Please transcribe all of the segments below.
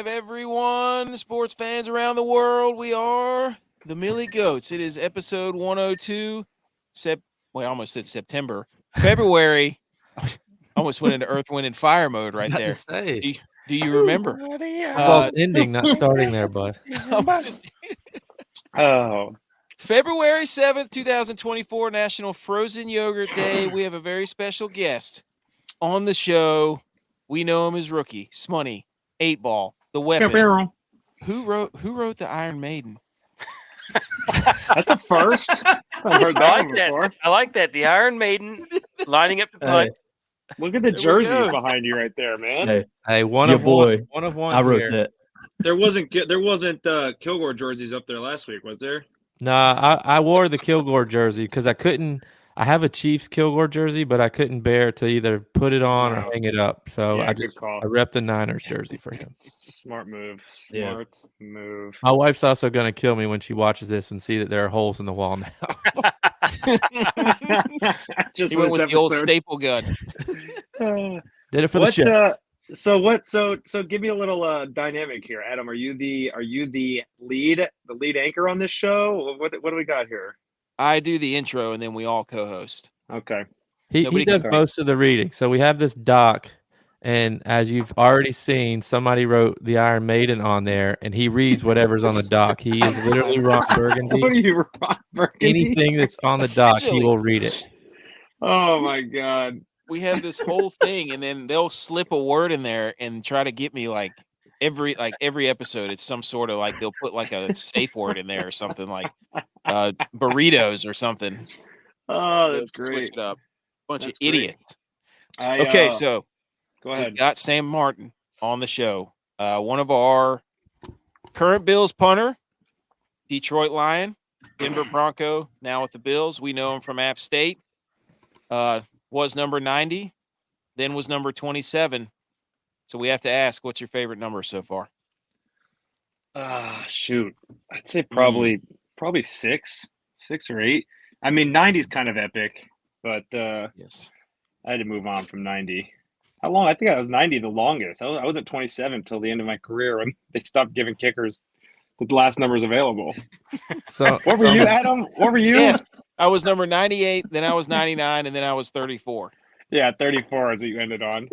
live, everyone. Sports fans around the world. We are the Millie Goats. It is episode 102. I almost said September. February. I almost went into Earth, Wind, and Fire mode right there. Do you remember? Football's ending, not starting there, bud. Oh. February 7th, 2024, National Frozen Yogurt Day. We have a very special guest on the show. We know him as Rookie, Smoney, 8-Ball, the Weapon. Who wrote the Iron Maiden? That's a first. I've heard that one before. I like that. The Iron Maiden lining up to punt. Look at the jerseys behind you right there, man. Hey, one of one. I wrote that. There wasn't Kilgore jerseys up there last week, was there? Nah, I wore the Kilgore jersey because I couldn't. I have a Chiefs Kilgore jersey, but I couldn't bear to either put it on or hang it up. So I repped the Niners jersey for him. Smart move. Move. My wife's also going to kill me when she watches this and see that there are holes in the wall now. Just went with the old staple gun. Did it for the show. So give me a little dynamic here, Adam. Are you the lead anchor on this show? What do we got here? I do the intro and then we all co-host. Okay. He does most of the reading. So we have this doc, and as you've already seen, somebody wrote the Iron Maiden on there, and he reads whatever's on the doc. He is literally Ron Burgundy. What are you, Ron Burgundy? Anything that's on the doc, he will read it. Oh my God. We have this whole thing, and then they'll slip a word in there and try to get me like every episode. It's some sort of like they'll put like a safe word in there or something like burritos or something. Oh, that's great. Switch it up. Bunch That's of idiots. Okay, so go ahead. We got Sam Martin on the show. One of our current Bills punter, Detroit Lion, Denver Bronco, now with the Bills. We know him from App State. Was number 90, then was number 27. So we have to ask, what's your favorite number so far? Shoot. I'd say probably 6 or 8. I mean, 90 is kind of epic, but yes, I had to move on from 90. How long? I think I was 90 the longest. I was at 27 until the end of my career when they stopped giving kickers the last numbers available. So what were you, Adam? What were you? Yes, I was number 98, then I was 99, and then I was 34. Yeah, 34 is what you ended on.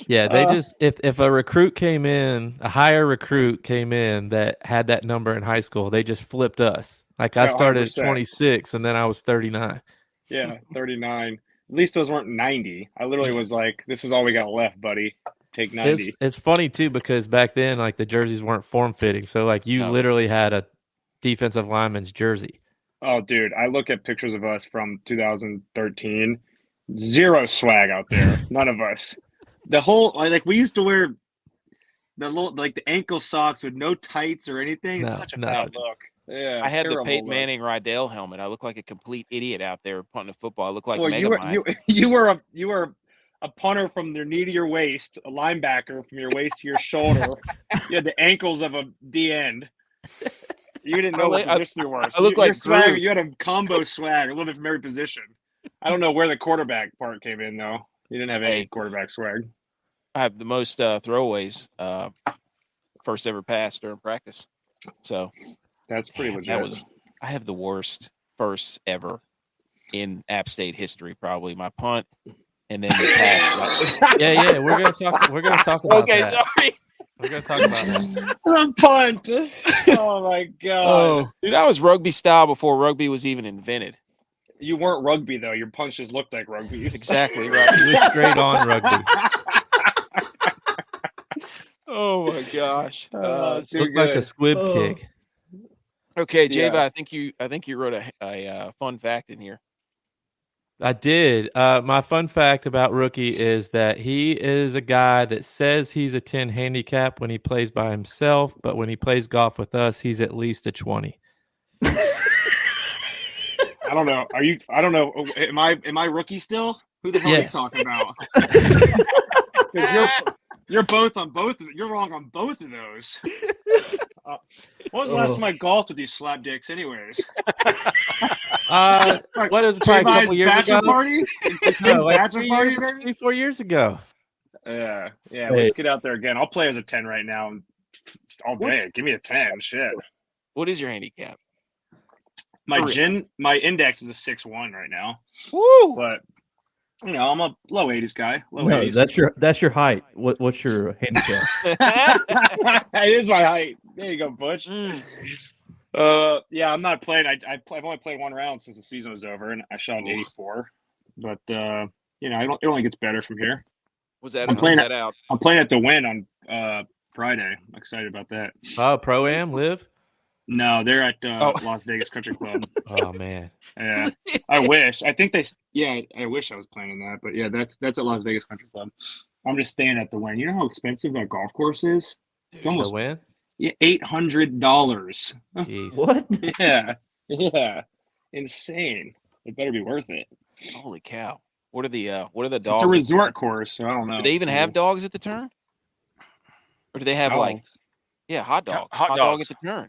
Yeah, they just if a recruit came in, a higher recruit came in that had that number in high school, they just flipped us. Like I started at 26 and then I was 39. Yeah, 39. At least those weren't 90. I literally was like, this is all we got left, buddy. Take 90. It's funny too because back then like the jerseys weren't form fitting. So like you literally had a defensive lineman's jersey. Oh, dude, I look at pictures of us from 2013. Zero swag out there. None of us. The whole we used to wear the ankle socks with no tights or anything. It's such a bad look. Yeah, I had the Peyton Manning Rydell helmet. I look like a complete idiot out there punting the football. I look like you were a punter from your knee to your waist, a linebacker from your waist to your shoulder. You had the ankles of a D end. You didn't know what position you were. I look like swag. You had a combo swag, a little bit from every position. I don't know where the quarterback part came in though. You didn't have any quarterback swag. I have the most throwaways, first ever pass during practice. So that's pretty legit. I have the worst firsts ever in App State history, probably my punt, and then the pass. Yeah, we're gonna talk about that. Okay, sorry. We're gonna talk about that. The punt. Oh my God. Dude, I was rugby style before rugby was even invented. You weren't rugby though. Your punch just looked like rugby. Exactly right. You were straight on rugby. Oh my gosh. Looked like a squib kick. Okay, Java, I think you wrote a fun fact in here. I did. My fun fact about Rookie is that he is a guy that says he's a 10 handicap when he plays by himself, but when he plays golf with us, he's at least a 20. I don't know. I don't know. Am I Rookie still? Who the hell are you talking about? Because you're both on both. You're wrong on both of those. When was the last time I golfed with these slap dicks, anyways? What is it, probably a couple years bachelor ago? Party? Bachelor party, maybe? 3-4 years ago. Yeah. Let's get out there again. I'll play as a 10 right now and all day. Give me a 10. Shit. What is your handicap? My For real. my index is a 6-1 right now. Woo! But I'm a low 80s guy. Low No, 80s. that's your height. What's your handicap? It is my height. There you go, Butch. Yeah, I'm not playing. I've only played one round since the season was over, and I shot an 84. But it only gets better from here. Was that I'm playing out? I'm playing at the Win on Friday. I'm excited about that. Oh, Pro-Am, Live? No, they're at Las Vegas Country Club. Oh, man. Yeah, I wish. I think I wish I was playing in that, but yeah, that's at Las Vegas Country Club. I'm just staying at the Win. You know how expensive that golf course is? It's The almost win? $800. Jeez. What? Yeah, insane. It better be worth it. Holy cow! What are the dogs? It's a resort course, so I don't know. Do they even have dogs at the turn? Or do they have hot dogs? Hot dog dogs. at the turn.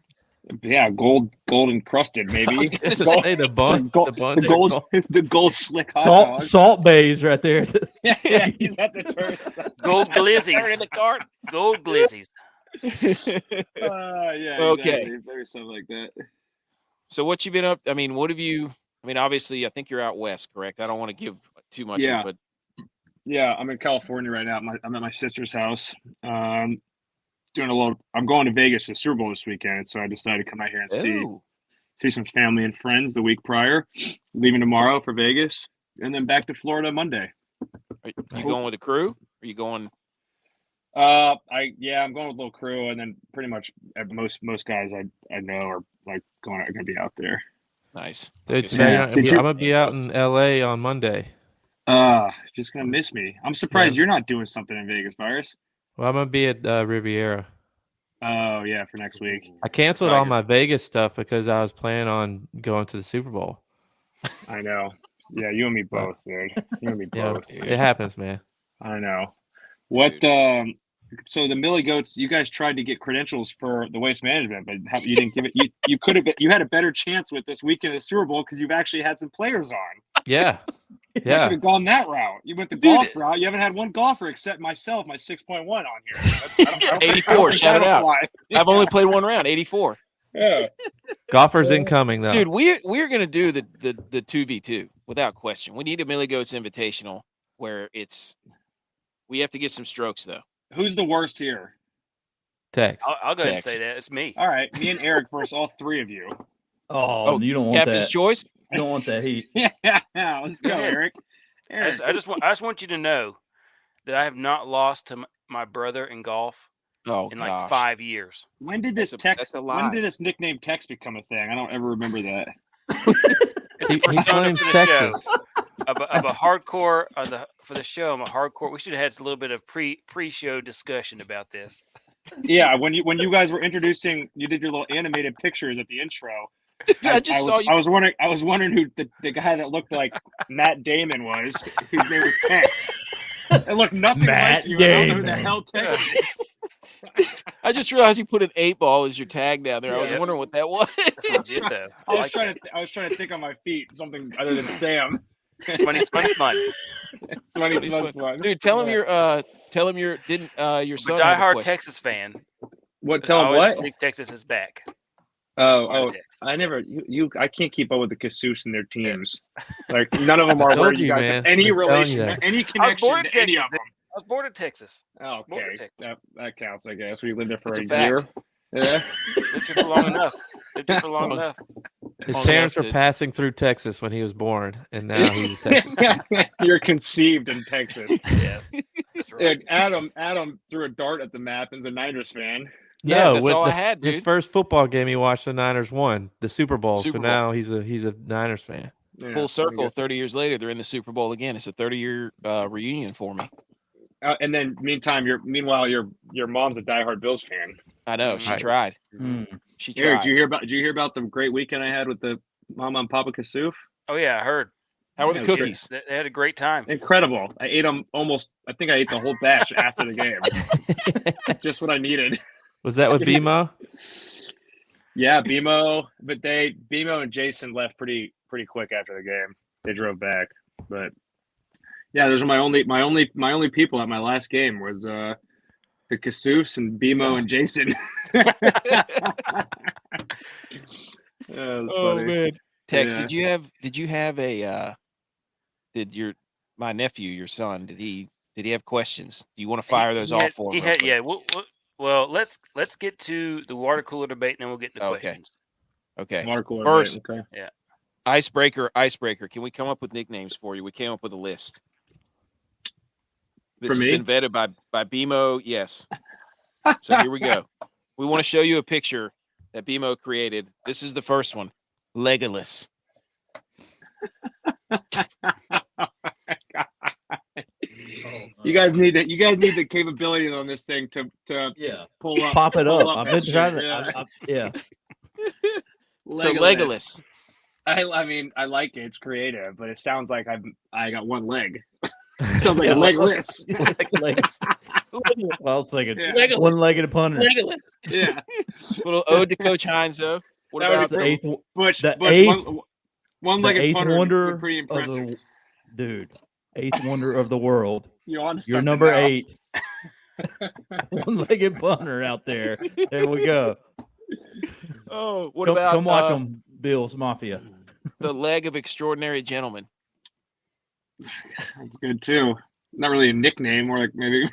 Yeah, gold encrusted maybe. I was gonna say, Hey, the bun. The gold slick hot Salt dog. salt bays right there. Yeah, he's at the turn. Gold They're glizzies. in the cart. Gold glizzies. Yeah. Okay. Exactly. Maybe something like that. So what you been up? I mean, what have you? I mean, obviously, I think you're out west, correct? I don't want to give too much, Yeah. but Yeah, I'm in California right now. I'm at my sister's house. Doing a little. I'm going to Vegas for the Super Bowl this weekend, so I decided to come out here and see some family and friends the week prior. Leaving tomorrow for Vegas, and then back to Florida Monday. Are you going with the crew? Are you going? I'm going with a little crew, and then pretty much most guys I know are gonna be out there. Nice. Dude, Yeah. I'm gonna be out in LA on Monday. Just gonna miss me. I'm surprised you're not doing something in Vegas, Virus. Well, I'm gonna be at Riviera. Oh yeah, for next week. I canceled all my Vegas stuff because I was planning on going to the Super Bowl. I know. Yeah, you and me both, dude. You and me Yeah, both. it happens, man. I know. What? So the Millie Goats, you guys tried to get credentials for the waste management, but you didn't give it. You could have. You had a better chance with this weekend of the Super Bowl because you've actually had some players on. Yeah, You yeah. should have gone that route. You went the golf route. You haven't had one golfer except myself, my 6.1 on here. I don't think 84. Shout it that'll out. fly. I've only played one round. 84. Yeah. Golfers incoming though. Dude, we're gonna do the 2v2 without question. We need a Millie Goats Invitational where we have to get some strokes though. Who's the worst here? Text. I'll go ahead and Text. say that. It's me. All right, me and Eric versus all three of you. Oh, you don't want Captain's that. choice. You don't want that heat. Yeah, let's go, Eric. I just want you to know that I have not lost to my brother in golf Oh, in gosh. like 5 years. When did this That's a lie. When did this nickname Tex become a thing? I don't ever remember that. He First time claims for the Texas. show. Of a hardcore for the show. I'm a hardcore. We should have had a little bit of pre-show discussion about this. Yeah, when you guys were introducing, you did your little animated pictures at the intro. I just saw you. I was wondering who the guy that looked like Matt Damon was, whose name was Tex. It looked nothing Matt like you. I don't know who the Damon. hell Tex is. I just realized you put an 8 ball as your tag down there. I was Yeah. wondering what that was. That's legit though. I was trying to think on my feet something other than Sam. Money. Smoney. Dude, tell him your son I'm a had a diehard question. Texas fan. What? I Tell him always what? believe Texas is back. Oh, Tex. I never. I can't keep up with the Casus and their teams. Like none of them are told where you you, guys man. have any I'm telling relation, you that. any I was connection born in to any Texas. of them. I was born in Texas. Oh, Born in okay, Texas. that counts, I guess. We lived there for It's a a fact. year. Yeah. Lived here for long enough. Lived here for long enough. His Long parents enough were to- passing through Texas when he was born, and now he's a Texas. You're conceived in Texas. Yes, that's right. And Adam threw a dart at the map and is a Niners fan. Yeah, No, that's with all I the- had, His dude. first football game he watched, the Niners won the Super Bowl. Super So Bowl. now he's a Niners fan. Yeah, Full circle. I guess. 30 years later, they're in the Super Bowl again. It's a 30-year reunion for me. And then meanwhile your mom's a diehard Bills fan. I know she Right. tried. Mm. She Eric, tried. did you hear about the great weekend I had with the Mama and Papa Kasuf? Oh yeah, I heard. How were the Yeah, cookies? They had a great time. Incredible. I ate them I think I ate the whole batch after the game. Just what I needed. Was that with BMO? Yeah, BMO, but BMO and Jason left pretty quick after the game. They drove back, but yeah, those are my only people at my last game was The Casus and BMO and Jason. Oh funny. man, Tex, Yeah. did you have a my nephew, your son, did he have questions? Do you want to fire those off for him? He had, yeah. Well, let's get to the water cooler debate, and then we'll get into questions. Okay. Water cooler. First, Okay. Yeah. Icebreaker. Can we come up with nicknames for you? We came up with a list. This For has me? been vetted by BMO. Yes. So here we go. We want to show you a picture that BMO created. This is the first one. Legolas. You guys need it. You guys need the capability on this thing to pull up, Pop it pull up. I've that been trying shit, to. Yeah. So Legolas. I mean, I like it. It's creative, but it sounds like I got one leg. It sounds like a legless. Well, it's like a Legolas. one-legged punter. Legolas. Yeah. Little ode to Coach Hines, though. What That about was the eighth, Butch, the Butch, eighth, one-legged the eighth punter wonder looked pretty of impressive. the dude. Eighth wonder of the world. You're on to You're something number now. 8. One-legged punter out there. There we go. Oh, what Come, about come watch them, Bills Mafia. the leg of extraordinary gentleman? That's good too. Not really a nickname, more like maybe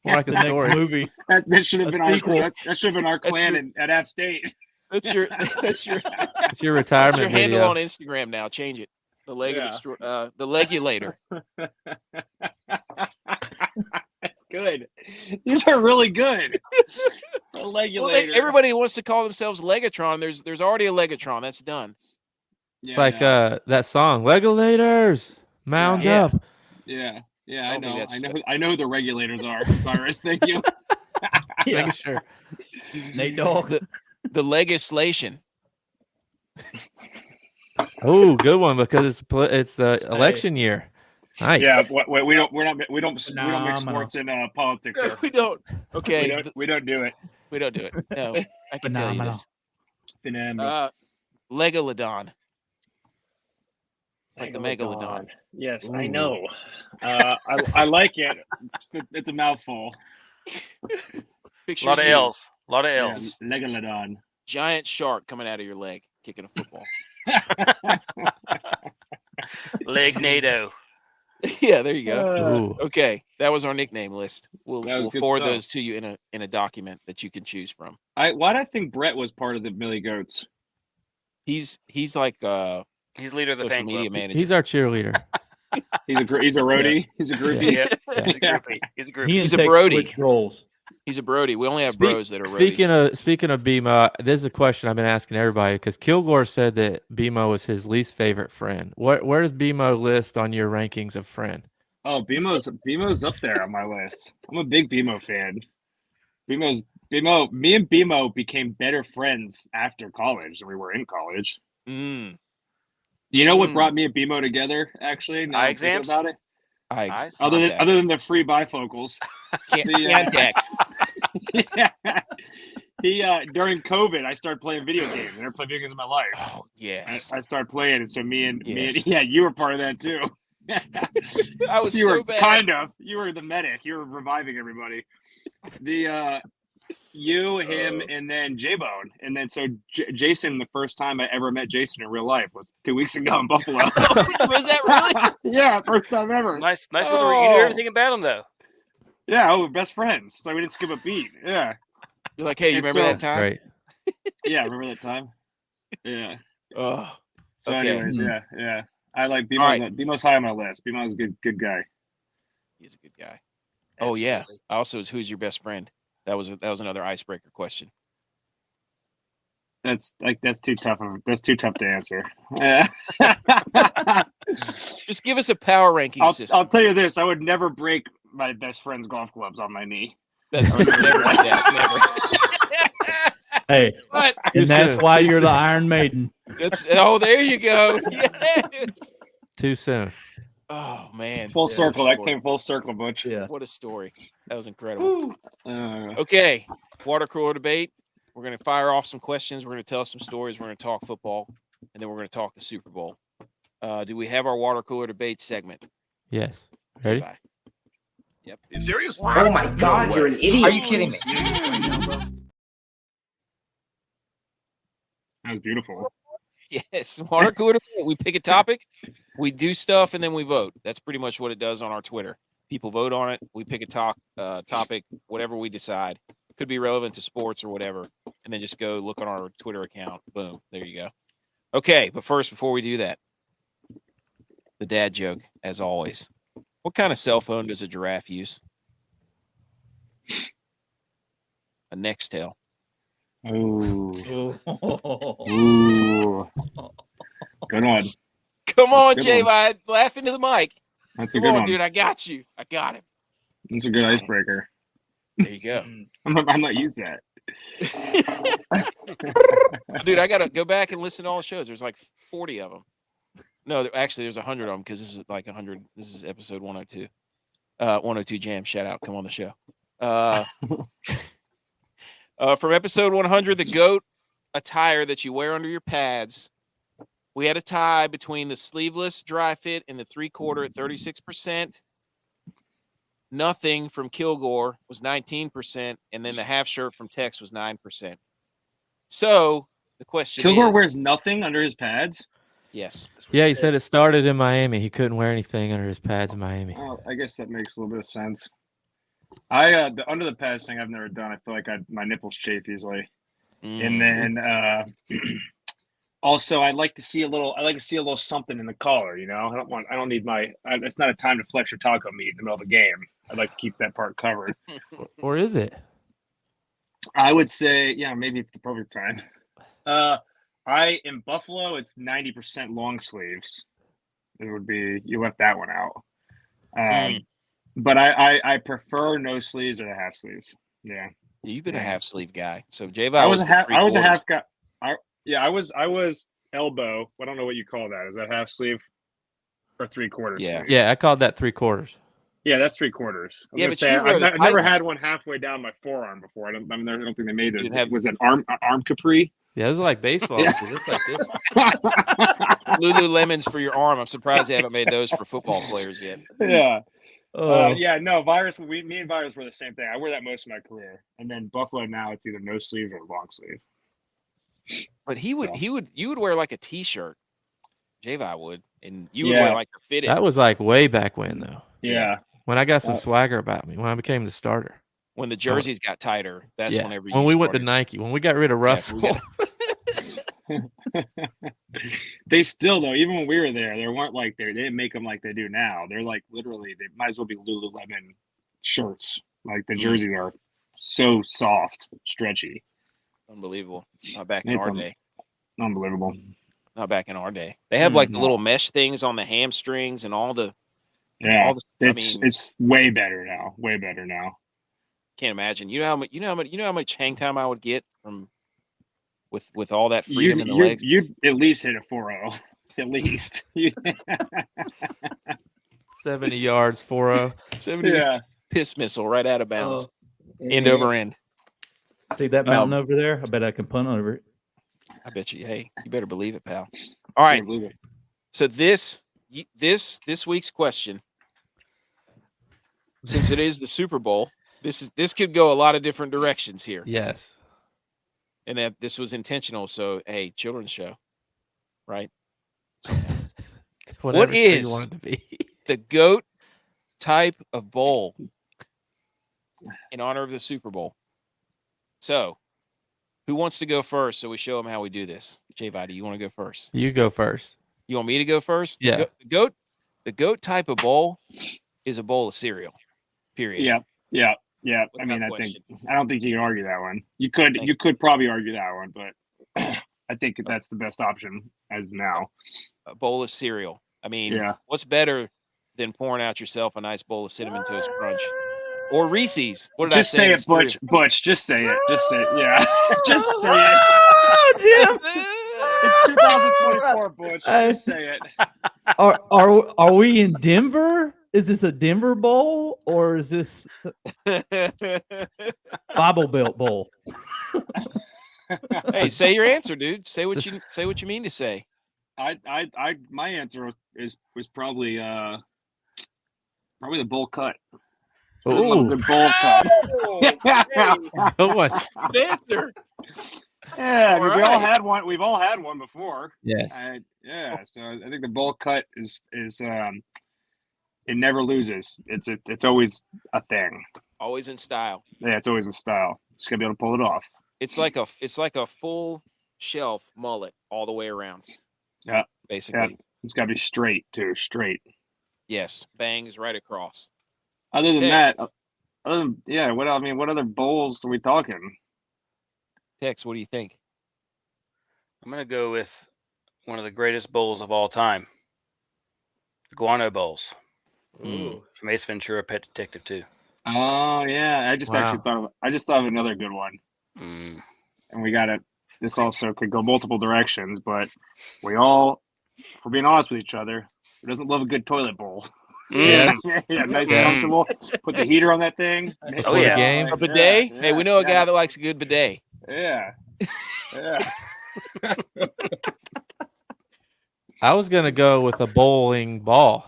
More like a The next story. movie. that should have A been our sequel. that should have been our That's clan at App State. That's your It's your that's your retirement handle video. on Instagram now. Change it. The leg Yeah. of the legulator. Good. These are really good. The legulator. Well, everybody wants to call themselves Legatron. There's already a Legatron. That's done. It's like that song, Legolators, mount Yeah. up. Yeah. I I don't think know. that's- I know who the regulators are. Virus. Thank you. Yeah. Making sure. Nate Dogg. The legislation. Oh, good one because it's the election year. Nice. Yeah. We don't mix Phenomenal. sports and politics here. We don't. Okay. We don't do it. We don't do it. No, I can tell you Phenomenal. this. Phenomenal. Legalodon. Like the megalodon. Yes, I Ooh. know. I like it. It's a mouthful. Picture A lot of you, L's. A lot of Yeah, L's. Legalodon. giant shark coming out of your leg, kicking a football. Leg NATO. Yeah, there you go. Ooh. Okay, that was our nickname list. We'll That was good forward stuff. those to you in a document that you can choose from. Why did I think Brett was part of the Millie Goats? He's like He's leader of the social fan media club. manager. He's our cheerleader. He's a roadie. He's a groupie. Yeah. He's a Yeah. groupie. He's a groupie. He and He's a Tex Brody. switched roles. He's a Brody. We only have bros that are Speaking roadies. of BMO, this is a question I've been asking everybody because Kilgore said that BMO was his least favorite friend. Where does BMO list on your rankings of friend? Oh, BMO's up there on my list. I'm a big BMO fan. Me and BMO became better friends after college than we were in college. Mm. You know what Mm. brought me and BMO together? Actually, now Eye I'm thinking exams? about it. Eyes? Other than the free bifocals. Contact. Yeah. He during COVID, I started playing video games. I never played video games in my life. Oh yes, I started playing, and so me and Yes. yeah, you were part of that too. I was You so were bad. kind of. You were the medic. You were reviving everybody. The you, him, and then J-Bone, and then so Jason. The first time I ever met Jason in real life was 2 weeks ago in Buffalo. Was that really? Yeah, first time ever. Nice little. You Oh. knew everything about him though. Yeah, we're best friends, so we didn't skip a beat. Yeah, You're like, hey, you And remember so- that That's time? great. yeah, remember that time? Yeah. Oh, So, Okay. anyways, yeah. I like BMO's. All right. BMO's high on my list. BMO's a good guy. he's a good guy. Oh yeah. Absolutely. Also, is who's your best friend? That was another icebreaker question. That's too tough. That's too tough to answer. Yeah. Just give us a power ranking system. I'll tell you this: I would never break my best friend's golf clubs on my knee. That's never like that. Never. Hey, But and that's why you're the Iron Maiden. there you go. Yes. Too soon. Oh man. Full Yeah, circle. what a That story. came full circle, Butch. Yeah. What a story. That was incredible. Uh, Okay. Water cooler debate. We're gonna fire off some questions. We're gonna tell some stories. We're gonna talk football, and then we're gonna talk the Super Bowl. Do we have our water cooler debate segment? Yes. Ready? Bye. Yep. You serious? Oh my God, you're an idiot. Are you kidding me? That was beautiful. Yes, water cooler. We pick a topic, we do stuff, and then we vote. That's pretty much what it does on our Twitter. People vote on it. We pick a topic, whatever we decide. Could be relevant to sports or whatever, and then just go look on our Twitter account. Boom, there you go. Okay, but first, before we do that, the dad joke, as always. What kind of cell phone does a giraffe use? A Nextel. Ooh. Oh. Ooh. Good one. Come That's on, a good Jay, one. laugh into the mic. That's a Come good on, one. dude. I got you. I got him. That's a good icebreaker. There you go. I might use that. Dude, I got to go back and listen to all the shows. There's like 40 of them. No, actually, there's 100 of them because this is like 100. This is episode 102. 102 Jam. Shout out. Come on the show. From episode 100, the GOAT attire that you wear under your pads. We had a tie between the sleeveless dry fit and the 3/4 at 36%. Nothing from Kilgore was 19%, and then the half shirt from Tex was 9%. So the question Kilgore is, wears nothing under his pads. yes. Yeah, he said it started in Miami. He couldn't wear anything under his pads in Miami. Oh, I guess that makes a little bit of sense. The under the pads thing I've never done. I feel like my nipples chafe easily. And then also I like to see a little something in the collar, you know. I don't need it's not a time to flex your taco meat in the middle of a game. I'd like to keep that part covered. Or is it? I would say, yeah, maybe it's the perfect time. In Buffalo, it's 90% long sleeves. It would be, you left that one out. But I prefer no sleeves or the half sleeves. Yeah. You've been a half sleeve guy. So J I was a half guy. I was elbow. I don't know what you call that. Is that half sleeve or 3/4 Yeah. sleeve? Yeah, I called that 3/4. Yeah, that's 3/4. Yeah, but I've never had one halfway down my forearm before. I don't think they made those. Was it arm capri? Yeah, those are like baseball. Yeah. It's like this. Lululemons for your arm. I'm surprised they haven't made those for football players yet. Yeah. Oh. No, Virus. Me and Virus were the same thing. I wear that most of my career, and then Buffalo now it's either no sleeve or long sleeve. But you would wear like a t-shirt. Javi would, and you would wear like a fitted. That was like way back when, though. Yeah. When I got some swagger about me, when I became the starter. When the jerseys got tighter, that's whenever you when we went to started. Nike, when we got rid of Russell. They still though, even when we were there, they weren't like they didn't make them like they do now. They're like literally, they might as well be Lululemon shirts. Like the jerseys are so soft, stretchy. Unbelievable. Not back in our day. Unbelievable. Not back in our day. They have like the little mesh things on the hamstrings and all the. Yeah, it's way better now. Way better now. Can't imagine. You know how much hang time I would get from with all that freedom in the legs. You'd at least hit a 4.0. At least. 70 yards, 4.0. 70 piss missile right out of bounds. End over end. See that mountain over there? I bet I can punt over it. I bet you. Hey, you better believe it, pal. All right. So this week's question, since it is the Super Bowl, this could go a lot of different directions here. Yes. And that this was intentional. So, hey, children's show, right? What is you want it to be? the GOAT type of bowl in honor of the Super Bowl? So, who wants to go first so we show them how we do this? J-Vi, do you want to go first? You go first. You want me to go first? Yeah. The GOAT type of bowl is a bowl of cereal, period. Yeah. I mean, I don't think you can argue that one. You could probably argue that one, but I think that's the best option as of now. A bowl of cereal. I mean, what's better than pouring out yourself a nice bowl of Cinnamon Toast Crunch or Reese's? What did I say? Just say it, Butch. Just say it. Just say it. Yeah. Just say it. Oh, Jim. It's 2024, Butch. Just say it. Are we in Denver? Is this a Denver Bowl or is this Bible Belt Bowl? Hey, say your answer, dude. Say what you mean to say. My answer was probably the bowl cut. Love a good bowl cut. Good one. Good answer. Yeah, I mean, we all Alright. had one. We've all had one before. Yes. So I think the bowl cut is it never loses. It's always a thing. Always in style. Yeah, it's always a style. Just gotta be able to pull it off. It's like a full shelf mullet all the way around. Yeah. Basically. It's gotta be straight too. Straight. Yes. Bangs right across. Other than Tex. that, what other bowls are we talking? Tex, what do you think? I'm going to go with one of the greatest bowls of all time. The Guano Bowls. From Ace Ventura: Pet Detective 2. Oh yeah, I just Wow. thought of another good one, Mm. and we got it. This also could go multiple directions, but we all, if we're being honest with each other, who doesn't love a good toilet bowl? Yes. Yeah, nice Yeah. and comfortable. Put the heater on that thing. Oh, yeah. Game. A bidet? Yeah, Hey, we know a yeah, guy that likes a good bidet. Yeah. Yeah. I was gonna go with a bowling ball.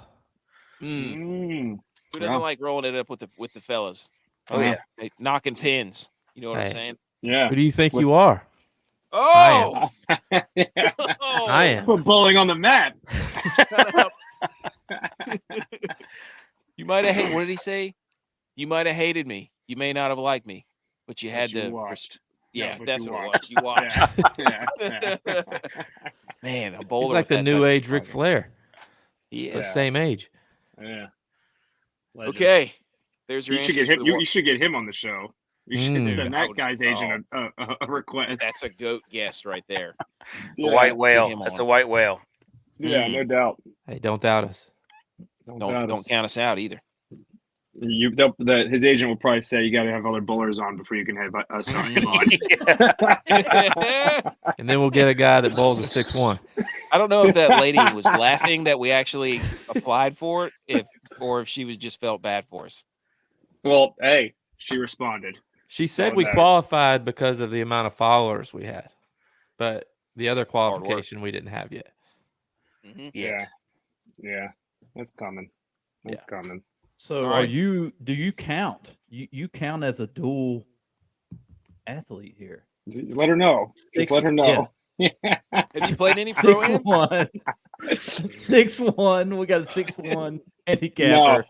Who doesn't like rolling it up with the fellas? Oh, yeah. Hey, knocking pins. You know what I'm Hey. saying? Yeah. Who do you think you are? Oh, Yeah. oh, I am. We're bowling on the mat. shut up. You might have hated. What did he say? You might have hated me. You may not have liked me, but you had you to. watched. Yeah, but that's you what watched. it was. You watched. Yeah. Man, a He's bowler. like with the that new type of age Ric swagger. Flair. He The is. same age. Yeah. Legend. Okay, there's your You should answers get him. for the You should get him on the show. You should Mm. send I that would- guy's agent a request. That's a goat guest right there. A Yeah. white whale. him That's on. a white whale. Yeah, no doubt. Hey, don't doubt us. Don't count us out either. His agent will probably say you got to have other bowlers on before you can have us on. Him on. And then we'll get a guy that bowls a 6'1". I don't know if that lady was laughing that we actually applied for it, or if she was just felt bad for us. Well, hey, she responded. She said All we matters. qualified because of the amount of followers we had, but the other work. qualification we didn't have yet. Mhm. Yeah, yeah, that's coming. That's coming. So All are right. you? Do you count? You count as a dual athlete here? Let her know. Just let her know. Have you played any pro am? 6'1", 6'1". We got a 6'1" handicapper.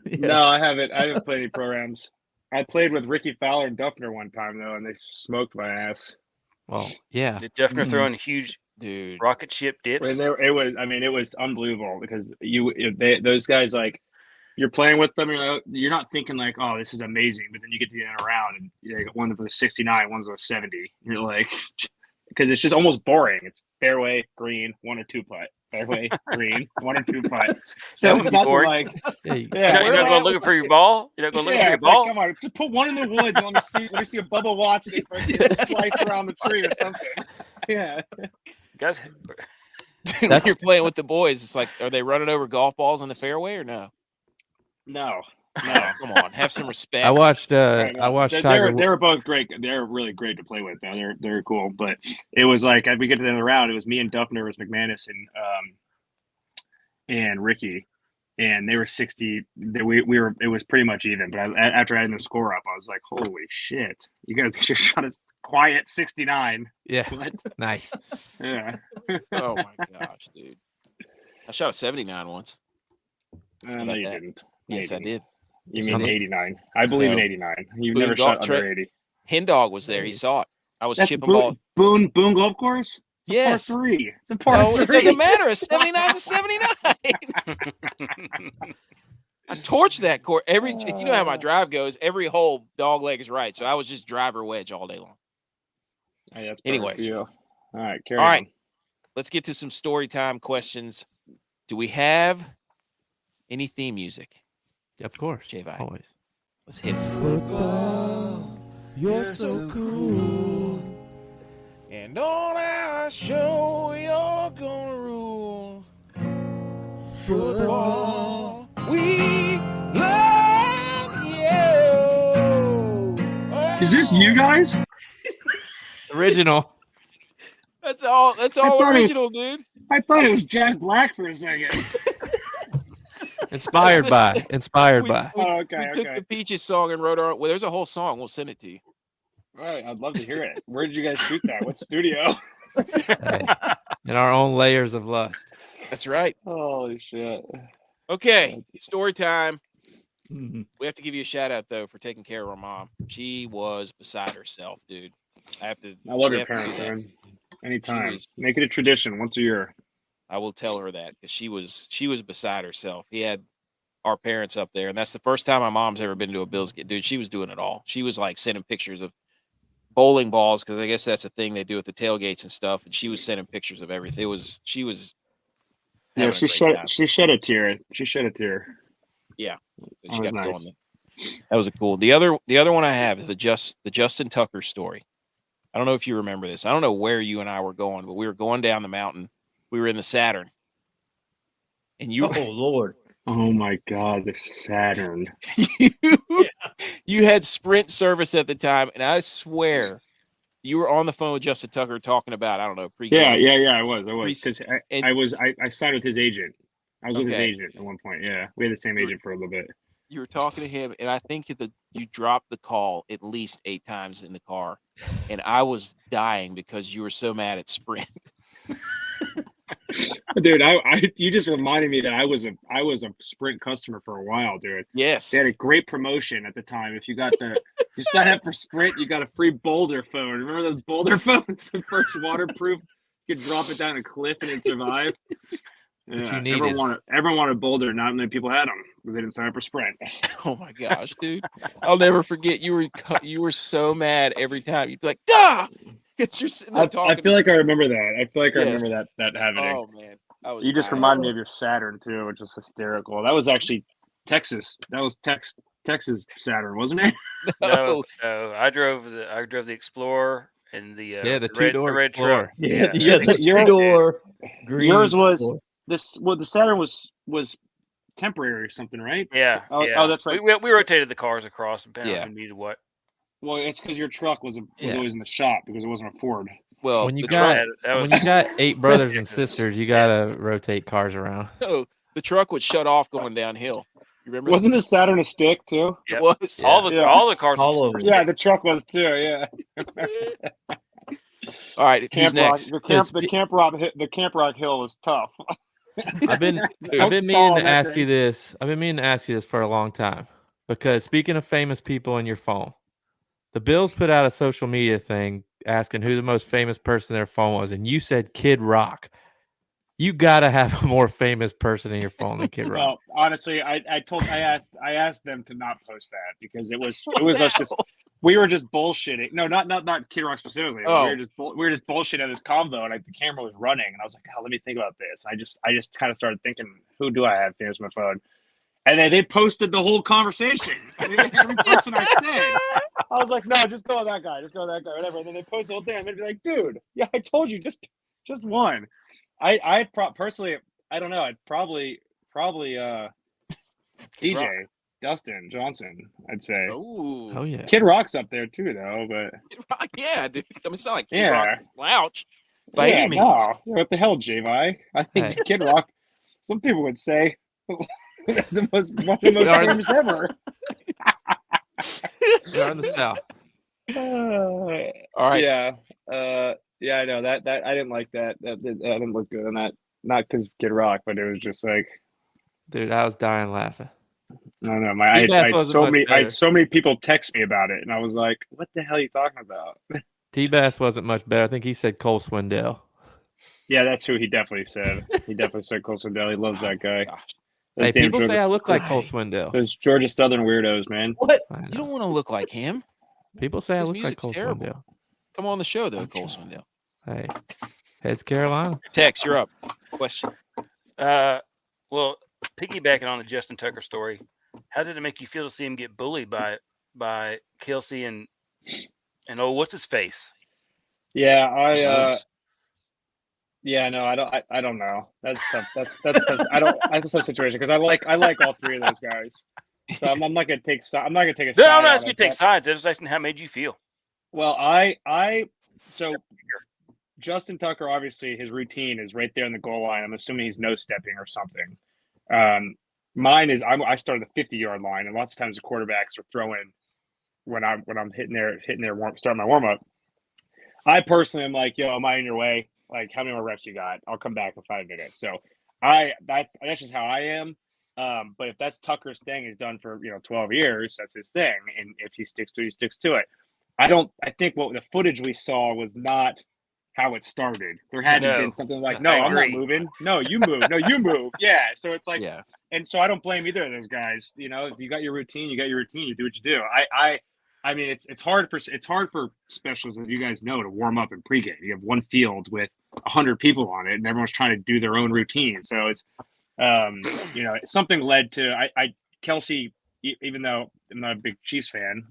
Yeah. No, I haven't. I haven't played any programs. I played with Ricky Fowler and Duffner one time though, and they smoked my ass. Well, yeah. Did Duffner throwing huge Dude. rocket ship dips? And it was unbelievable because those guys, like, you're playing with them, you're not thinking like, oh, this is amazing, but then you get to the end of the round and you got one with a 69, one's with a 70. You're like, because it's just almost boring. It's fairway, green, 1 or 2 putt. Fairway, green, 1 or 2 putt. So That it's would be nothing boring. like, Yeah, you- yeah, You're not going looking for your ball? You're not going looking for your it's like, ball? come on, just put one in the woods and let me see a Bubba Watson slice around the tree or something. Yeah. Guys, Dude, when you're playing with the boys, it's like, are they running over golf balls on the fairway or no? No. No, come on, have some respect. I watched. Right, no. I watched They Tiger. were both great. They're really great to play with. Though. They're cool. But it was like as we get to the end of the round, it was me and Duffner, it was McManus and Ricky, and they were 60. We were. It was pretty much even. But after adding the score up, I was like, holy shit! You guys just shot a quiet 69. Yeah, What? nice. Yeah. Oh my gosh, dude! I shot a 79 once. No, about you that? didn't. No, Yes, you I didn't. did. You Yes, I mean did. 89? I believe in No. 89. You've Boone never Golf shot under Tra- 80. Hen Dog was there. He saw it. I was That's chipping ball. Boone Golf Course. It's a Yes. par 3. It's a par No, 3. it doesn't matter. A 79 is a 79. I torched that court every. You know how my drive goes. Every hole, dog leg is right. So I was just driver wedge all day long. Hey, that's Anyways. perfect for you. All right, carry All right. on. Let's get to some story time questions. Do we have any theme music? Of course, J-Vi. always. Let's hit it. Football, you're so cool. And on our show, you're gonna rule. Football, we love you. Is this you guys? Original. That's all. That's all thought it was- original, dude. I thought it was Jack Black for a second. Inspired by. We Oh, okay, took the Peaches song and wrote our. Well, there's a whole song. We'll send it to you. All right, I'd love to hear it. Where did you guys shoot that? What studio? Hey, in our own layers of lust. That's right. Holy shit. Okay, story time. Mhm. We have to give you a shout out though for taking care of our mom. She was beside herself, dude. I love we your have to do parents, that. man. Anytime. was- Make it a tradition once a year. I will tell her that because she was beside herself. He had our parents up there, and that's the first time my mom's ever been to a Bills game. Dude, she was doing it all. She was like sending pictures of bowling balls because I guess that's a thing they do at the tailgates and stuff. And she was sending pictures of everything. She was Yeah, having a great time. she shed a tear. She shed a tear. Yeah, That she was got nice. going. That was a cool. The other one I have is the Justin Tucker story. I don't know if you remember this. I don't know where you and I were going, but we were going down the mountain. We were in the Saturn, and you Oh Lord. Oh my God, the Saturn. you had Sprint service at the time, and I swear you were on the phone with Justin Tucker talking about, I don't know, pregame. Yeah, I was because And- I signed with his agent. I was with his Okay. agent at one point. Yeah, we had the same agent for a little bit. You were talking to him, and I think you dropped the call at least 8 times in the car, and I was dying because you were so mad at Sprint. Dude, you just reminded me that I was a Sprint customer for a while, dude. Yes. They had a great promotion at the time. If you you sign up for Sprint, you got a free Boulder phone. Remember those Boulder phones? The first waterproof, you could drop it down a cliff and it'd survive. What you everyone wanted Boulder. Not many people had them because they didn't sign up for Sprint. Oh my gosh, dude! I'll never forget. You were so mad every time. You'd be like, "Duh!" You're sitting there talking. I feel like I remember that. I feel like I Yes. remember that happening. Oh man, You just reminded me of your Saturn too, which was hysterical. That was actually Texas. That was Texas Saturn, wasn't it? No, I drove the Explorer and the the two-door red Explorer. truck. Yeah, Yeah, the your- two-door green. Yours was Explorer. the Saturn was temporary or something, right? Yeah. Oh, yeah. oh, that's right. We rotated the cars across depending Yeah. on who needed what. Well, it's because your truck was Yeah. always in the shop because it wasn't a Ford. Well, When you the got- truck, That was When you got 8 brothers and Texas. sisters, you gotta rotate cars around. no, the truck would shut off going downhill. You remember? Wasn't the Saturn a stick too? It Yep. was. all the cars. All were of them. Yeah, the truck was too. Yeah. All right, who's Camp next? Rock, the Camp Rock Hill was tough. I've been Don't meaning stall to that ask thing. you this. I've been meaning to ask you this for a long time. Because speaking of famous people in your phone, the Bills put out a social media thing asking who the most famous person in their phone was, and you said Kid Rock. You gotta have a more famous person in your phone than Kid Rock. Well, honestly, I asked them to not post that because it was us just we were just bullshitting. No, not Kid Rock specifically. Oh. We were just bullshitting this convo, and the camera was running, and I was like, oh, let me think about this. I just kind of started thinking, who do I have famous on my phone? And then they posted the whole conversation. I mean, every person I said, I was like, no, just go with that guy, whatever. And then they post the whole thing. I'm gonna be like, dude, yeah, I told you, just one. Personally, I don't know. I'd probably DJ Rock. Dustin Johnson. I'd say Oh, yeah. Kid Rock's up there too, though. But Kid Rock, yeah, dude. I mean, it's not like Kid Yeah. Rock is a slouch by yeah, any means. no, what the hell, J-Vi? I think Hey. Kid Rock. Some people would say one of the most famous ever. They're in the South. All right. Yeah. Yeah, I know that I didn't like that. That didn't look good on that. Not because Kid Rock, but it was just like, Dude, I was dying laughing. I don't know. I T-Bass had wasn't so much many. I better. had so many people text me about it, and I was like, "What the hell are you talking about?" T-Bass wasn't much better. I think he said Cole Swindell. Yeah, that's who he definitely said. He definitely said Cole Swindell. He loves that guy. Gosh, Those Hey, damn people say Georgia- I look like those- Cole Swindell. Those Georgia Southern weirdos, man. What? I you know. don't want to look like him. People say I His look like music's Cole terrible. Swindell. Come on the show, though, I'm Cole trying. Swindell. Hey, Heads Carolina. Tex, you're up. Question. Well, piggybacking on the Justin Tucker story, how did it make you feel to see him get bullied by Kelsey and what's his face? Yeah, Rhodes. yeah, no, I don't know. That's tough. That's tough. That's a tough situation because I like all three of those guys. So I'm not gonna take. I'm not gonna take a No, side. I'm not on asking you it, to take but- sides. I was asking how it made you feel. Well, so Justin Tucker, obviously his routine is right there in the goal line. I'm assuming he's no stepping or something. Mine is I start at the 50-yard line, and lots of times the quarterbacks are throwing when I'm hitting their starting my warm up. I personally am like, yo, am I in your way? Like, how many more reps you got? I'll come back in 5 minutes. So that's just how I am. But if that's Tucker's thing, he's done for 12 years. That's his thing, and if he sticks to it, he sticks to it. I think what the footage we saw was not how it started. There had to have been something like, no, I'm not moving. No, you move. No, you move. Yeah. So it's like, Yeah. And so I don't blame either of those guys. You got your routine. You got your routine. You do what you do. I mean, it's hard for specialists, as you guys know, to warm up in pregame. You have one field with 100 people on it, and everyone's trying to do their own routine. So it's, something led to Kelsey. Even though I'm not a big Chiefs fan,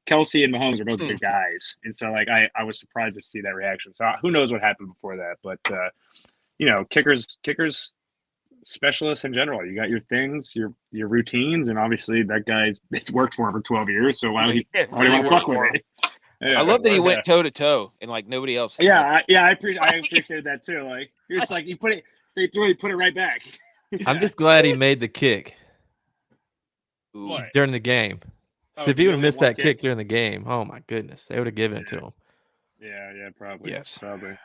Kelsey and Mahomes are both big guys, and so like I was surprised to see that reaction. So who knows what happened before that? But kickers, specialists in general, you got your things, your routines, and obviously that guy's it's worked for him for 12 years. So why do you want to fuck with it? Yeah, I love that he went toe to toe and like nobody else. I appreciated that too. Like you're just like you put it right back. I'm just glad he made the kick What? during the game. Oh, So if he would have only missed one that kick during the game, oh my goodness, they would have given it to him. Yeah, probably. Yes. Probably.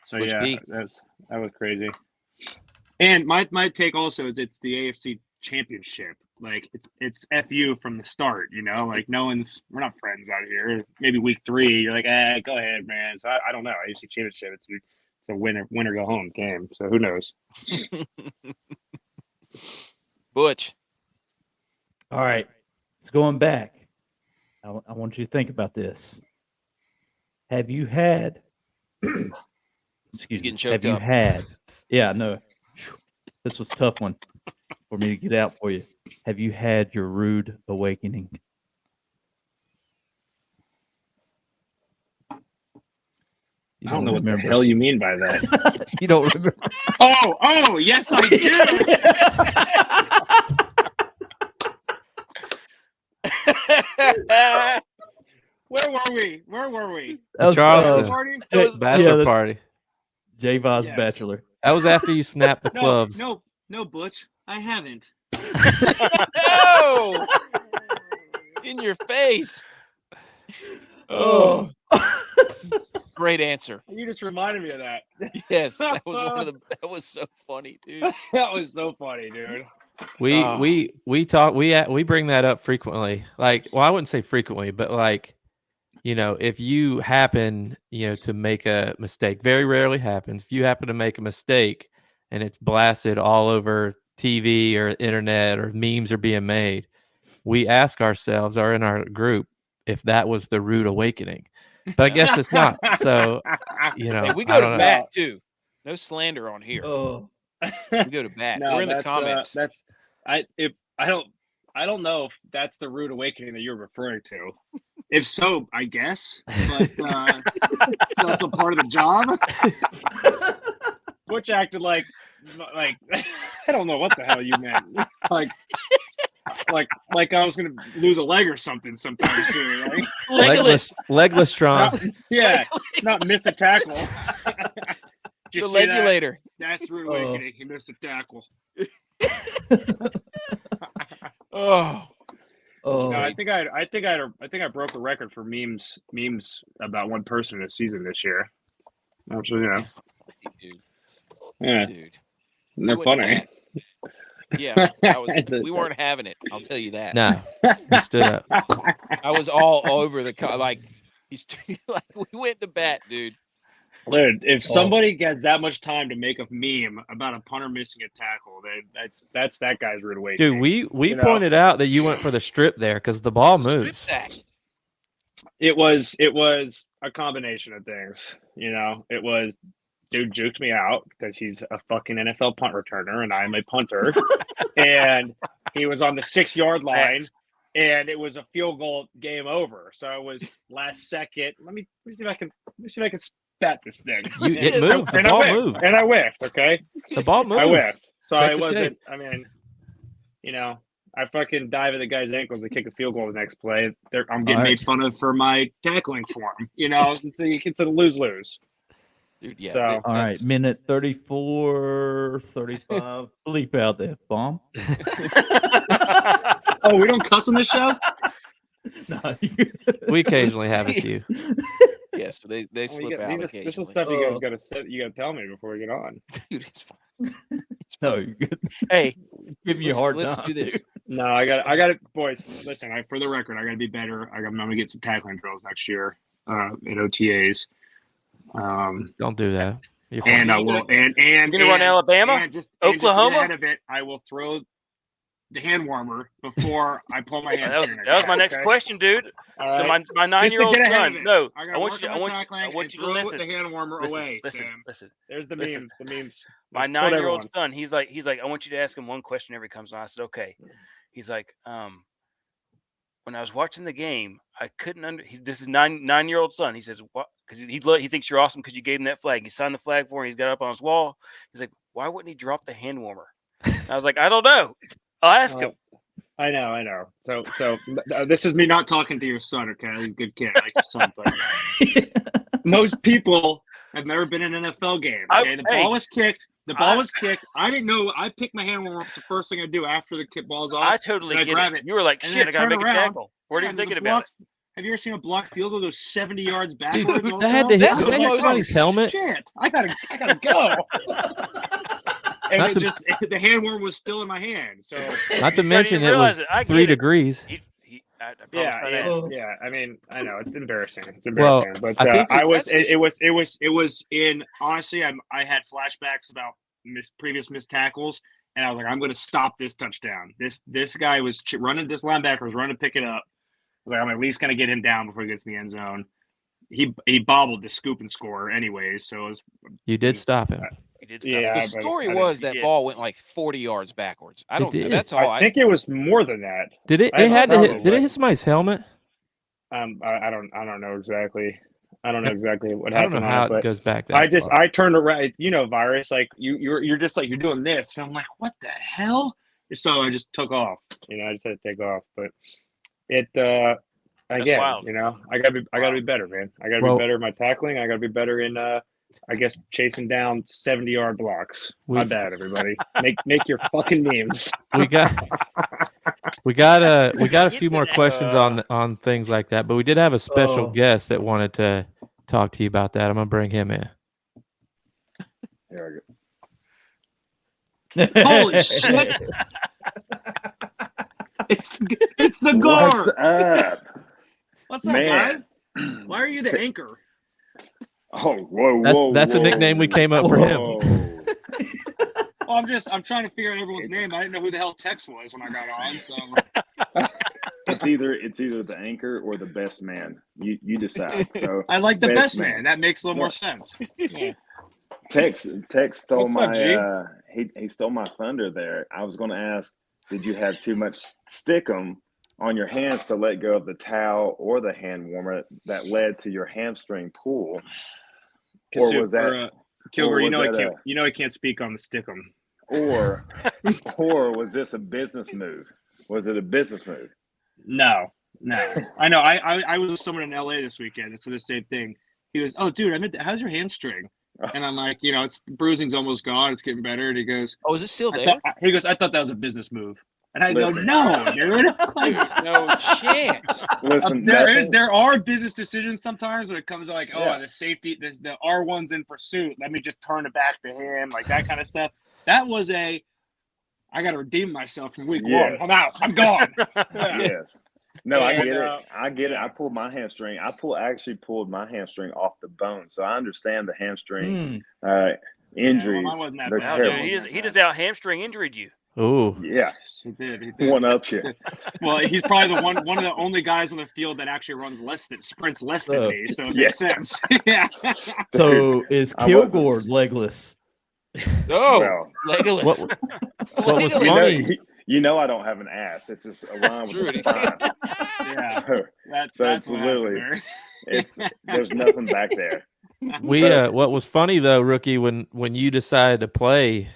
So Which yeah, beat? that was crazy. And my take also is it's the AFC Championship. Like it's FU from the start, like we're not friends out here. Maybe week 3, you're like, go ahead, man. So I don't know. AFC Championship, it's a winner go home game. So who knows? Butch. All right, it's going back. I want you to think about this. Have you had? Excuse me. getting choked Have you up. had? Yeah, no. This was a tough one for me to get out for you. Have you had your rude awakening? I don't know what the hell you mean by that. You don't remember? Oh, yes, I do. Where were we? That was Charleston. Party? Bachelor party. J-Vaz Yes. Bachelor. That was after you snapped the clubs. No, Butch. I haven't. No! In your face. Oh. Great answer. You just reminded me of that. Yes, that was so funny, dude. That was so funny, dude. We bring that up frequently. Like, well, I wouldn't say frequently, but like, if you happen, to make a mistake, very rarely happens. If you happen to make a mistake and it's blasted all over TV or internet or memes are being made, we ask ourselves or in our group if that was the rude awakening. But I guess it's not. So, Hey, we go to bat too. No slander on here. Oh. We go to bat. No, We're in the comments. I don't know if that's the rude awakening that you're referring to. If so, I guess. But it's also part of the job. Butch acted like I don't know what the hell you meant. Like I was gonna lose a leg or something sometime soon, right? Legless Tron. Not miss a tackle. The regulator. That's rude awakening. He missed a tackle. Oh. No, I think I broke a record for memes about one person in a season this year. Absolutely, Dude. And they're funny. Yeah, we weren't having it. I'll tell you that. No, he stood up. I was all over the he's like we went to bat, dude. Dude, if somebody gets that much time to make a meme about a punter missing a tackle, that's that guy's rude awakening. Dude, we pointed out that you went for the strip there because the ball moves. Strip sack. It was a combination of things. It was dude juked me out because he's a fucking NFL punt returner and I'm a punter, and he was on the 6-yard line. And it was a field goal, game over. So it was last second. Let me see if I can spat this thing. It moved. The ball moved. And I whiffed. Okay. The ball moved. I whiffed. So Check I the wasn't. tape. I mean, I fucking dive at the guy's ankles to kick a field goal the next play. I'm getting made fun of for my tackling form. So it's a lose-lose. Dude, yeah. So- All right, minute 34, 35. Bleep out the F-bomb. Oh, we don't cuss on this show? No, We occasionally have a few. Yes, they Oh, slip out occasionally. this is stuff you guys gotta tell me before we get on. Dude, it's fine. It's no, fine. you're good. Hey, Give you a hard let's time. do this. dude. No, I got it, boys. Listen, for the record, I got to be better. I'm gonna get some tackling drills next year in OTAs. Don't do that. You're And fine. I will. And You're gonna run Alabama? and just Oklahoma? ahead of it, I will throw the hand warmer before I pull my hand. That was my next question, dude. So my 9-year-old get ahead of son. it. No, I I gotta want work you. on I my want you. tackling I want and you to throw listen. the hand warmer away. Sam. Listen. There's the listen. memes. The memes. My Let's quote 9-year-old everyone. son. He's like, I want you to ask him one question every comes on. I said, okay. He's like, when I was watching the game, I couldn't this is 9-year-old son. He says, what? Because he thinks you're awesome because you gave him that flag. He signed the flag for him. He's got it up on his wall. He's like, why wouldn't he drop the hand warmer? And I was like, I don't know. I'll ask him. I know. So this is me not talking to your son, okay? He's a good kid. I like your son, but most people have never been in an NFL game. Okay? The ball was kicked. I didn't know. I picked my hand warmer up the first thing I do after the ball's off. I totally and I get grab it. You were like, and shit, then I gotta turn make a around. tackle. What are you there's a thinking about it? Have you ever seen a blocked field goal go 70 yards backwards? Dude, also? that had to hit That's the somebody's most- helmet. Shit, I gotta go. And the hand warmer was still in my hand. So Not to mention even it realize was it. I 3 get it. degrees. I promise not to ask. yeah. I mean, I know it's embarrassing. It's Well, embarrassing, but I think I was. that's just- It was in. Honestly, I had flashbacks about previous missed tackles, and I was like, I'm going to stop this touchdown. This guy was running. This linebacker was running to pick it up. I was like, I'm at least going to get him down before he gets in the end zone. He bobbled the scoop and score, anyways. So it was. You did stop him. You did stop. Yeah, The but story I was didn't- that you ball went like 40 yards backwards. I don't. did. That's all. I think it was more than that. Did it? I It had to probably hit. Did it would. hit somebody's helmet? I don't know exactly. I don't know exactly what I don't happened. know how on it, it goes back. That but far. I turned around. Virus. Like you're just like you're doing this, and I'm like, what the hell? So I just took off. I just had to take off. But it again, wild. I gotta be better, man. I gotta Well- be better in my tackling. I gotta be better in I guess chasing down 70-yard blocks. My We've- bad, everybody. Make your fucking memes. we got a few more that. questions on things like that, but we did have a special Oh. guest that wanted to talk to you about that. I'm gonna bring him in. There we go. Holy shit! It's the guard. What's up? What's up, Man. guy? Why are you the anchor? Oh, whoa, That's a nickname we came up for him. Whoa. Well, I'm trying to figure out everyone's name. I didn't know who the hell Tex was when I got on. So It's either the anchor or the best man. You decide. So I like the Best best man. man. That makes a little Yeah. more sense. Yeah. Tex stole What's up, G? he stole my thunder there. I was going to ask, did you have too much stickum on your hands to let go of the towel or the hand warmer that led to your hamstring pull? Or was that Kilgore? or You was know I that can't. You know I can't speak on the stickum. or was this a business move? Was it a business move? No. I know. I was with someone in LA this weekend and said the same thing. He goes, "Oh, dude, how's your hamstring?" And I'm like, it's bruising's almost gone. It's getting better. And he goes, Oh, is it still I there? thought that was a business move. And I go, Listen. no, dude. Like, No chance. Listen, there are business decisions sometimes when it comes to like, Yeah. the safety, the R1's in pursuit. Let me just turn it back to him, like that kind of stuff. That was I got to redeem myself from week Yes. 1. I'm out. I'm gone. Yeah. Yes. No, I And, get it. I get it. I pulled my hamstring. actually pulled my hamstring off the bone. So I understand the hamstring injuries. mine wasn't that They're bad. Wow, terrible. dude, he just out hamstring injured you. Ooh, Yeah. He did. One up you. Well, he's probably one of the only guys on the field that actually sprints less than me. So it makes sense. Yeah. So is I wasn't- Kilgore legless? No, Well, Legolas. what was Legolas. funny? you know I don't have an ass. It's just a line with a Rudy. spine. Yeah. So That's it's what literally- happened there's nothing back there. We what was funny though, rookie, when you decided to play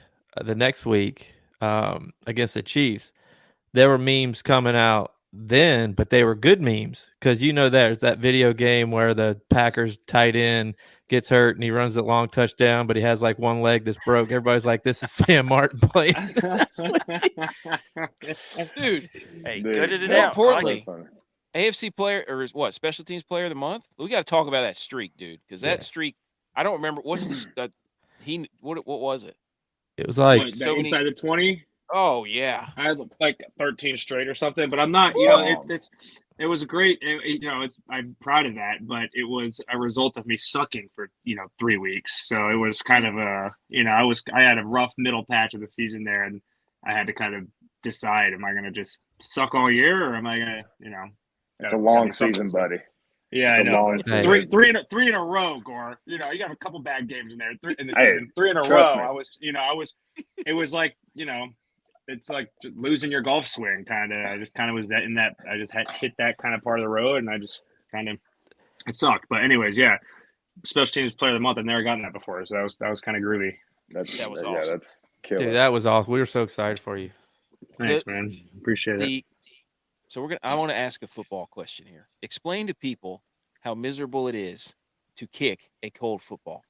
the next week against the Chiefs, there were memes coming out then, but they were good memes because there's that video game where the Packers tight end gets hurt and he runs that long touchdown, but he has like one leg that's broke. Everybody's like, "This is Sam Martin playing." Dude. Hey, Dude, gutted it more out. I like importantly, it. funny. AFC player or what? Special teams player of the month. We got to talk about that streak, dude, because that streak. I don't remember what's the what was it? It was like What, so many- inside the 20? Oh yeah, I had like 13 straight or something, but I'm not. It was great. I'm proud of that, but it was a result of me sucking for 3 weeks. So it was kind of I had a rough middle patch of the season there, and I had to kind of decide: am I going to just suck all year, or am I going to It's a long season, buddy. Yeah, I It's a know. long It's season. three in a row, Gore. You got a couple bad games in there. In the Hey, season, 3 in a row. trust me. It was like it's like losing your golf swing, kind of. I just kind of was in that. I just had hit that kind of part of the road, and I just kind of it sucked. But anyways, yeah, special teams player of the month. I've never gotten that before, so that was kind of groovy. That was Yeah, awesome. that's killer. dude, that was awesome. We were so excited for you. Thanks, man. Appreciate it. So I want to ask a football question here. Explain to people how miserable it is to kick a cold football.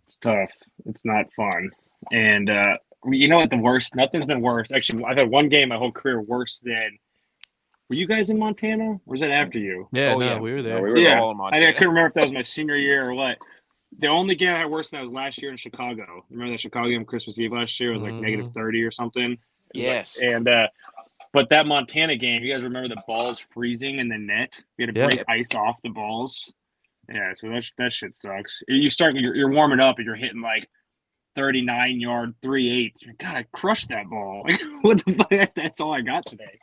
It's tough. It's not fun. And you know what? The worst. Nothing's been worse. Actually, I've had one game my whole career worse than. Were you guys in Montana? Or was that after you? Yeah, Oh, no, yeah. we were there. No, we were Yeah, all in I Montana. couldn't remember if that was my senior year or what. The only game I had worse than that was last year in Chicago. Remember that Chicago game Christmas Eve last year? It was like negative 30 or something. Yes. But that Montana game, you guys remember the balls freezing in the net? You had to break ice off the balls. Yeah, so that shit sucks. You're warming up and you're hitting like 39-yard 3/8. God, I crushed that ball. What the fuck? That's all I got today.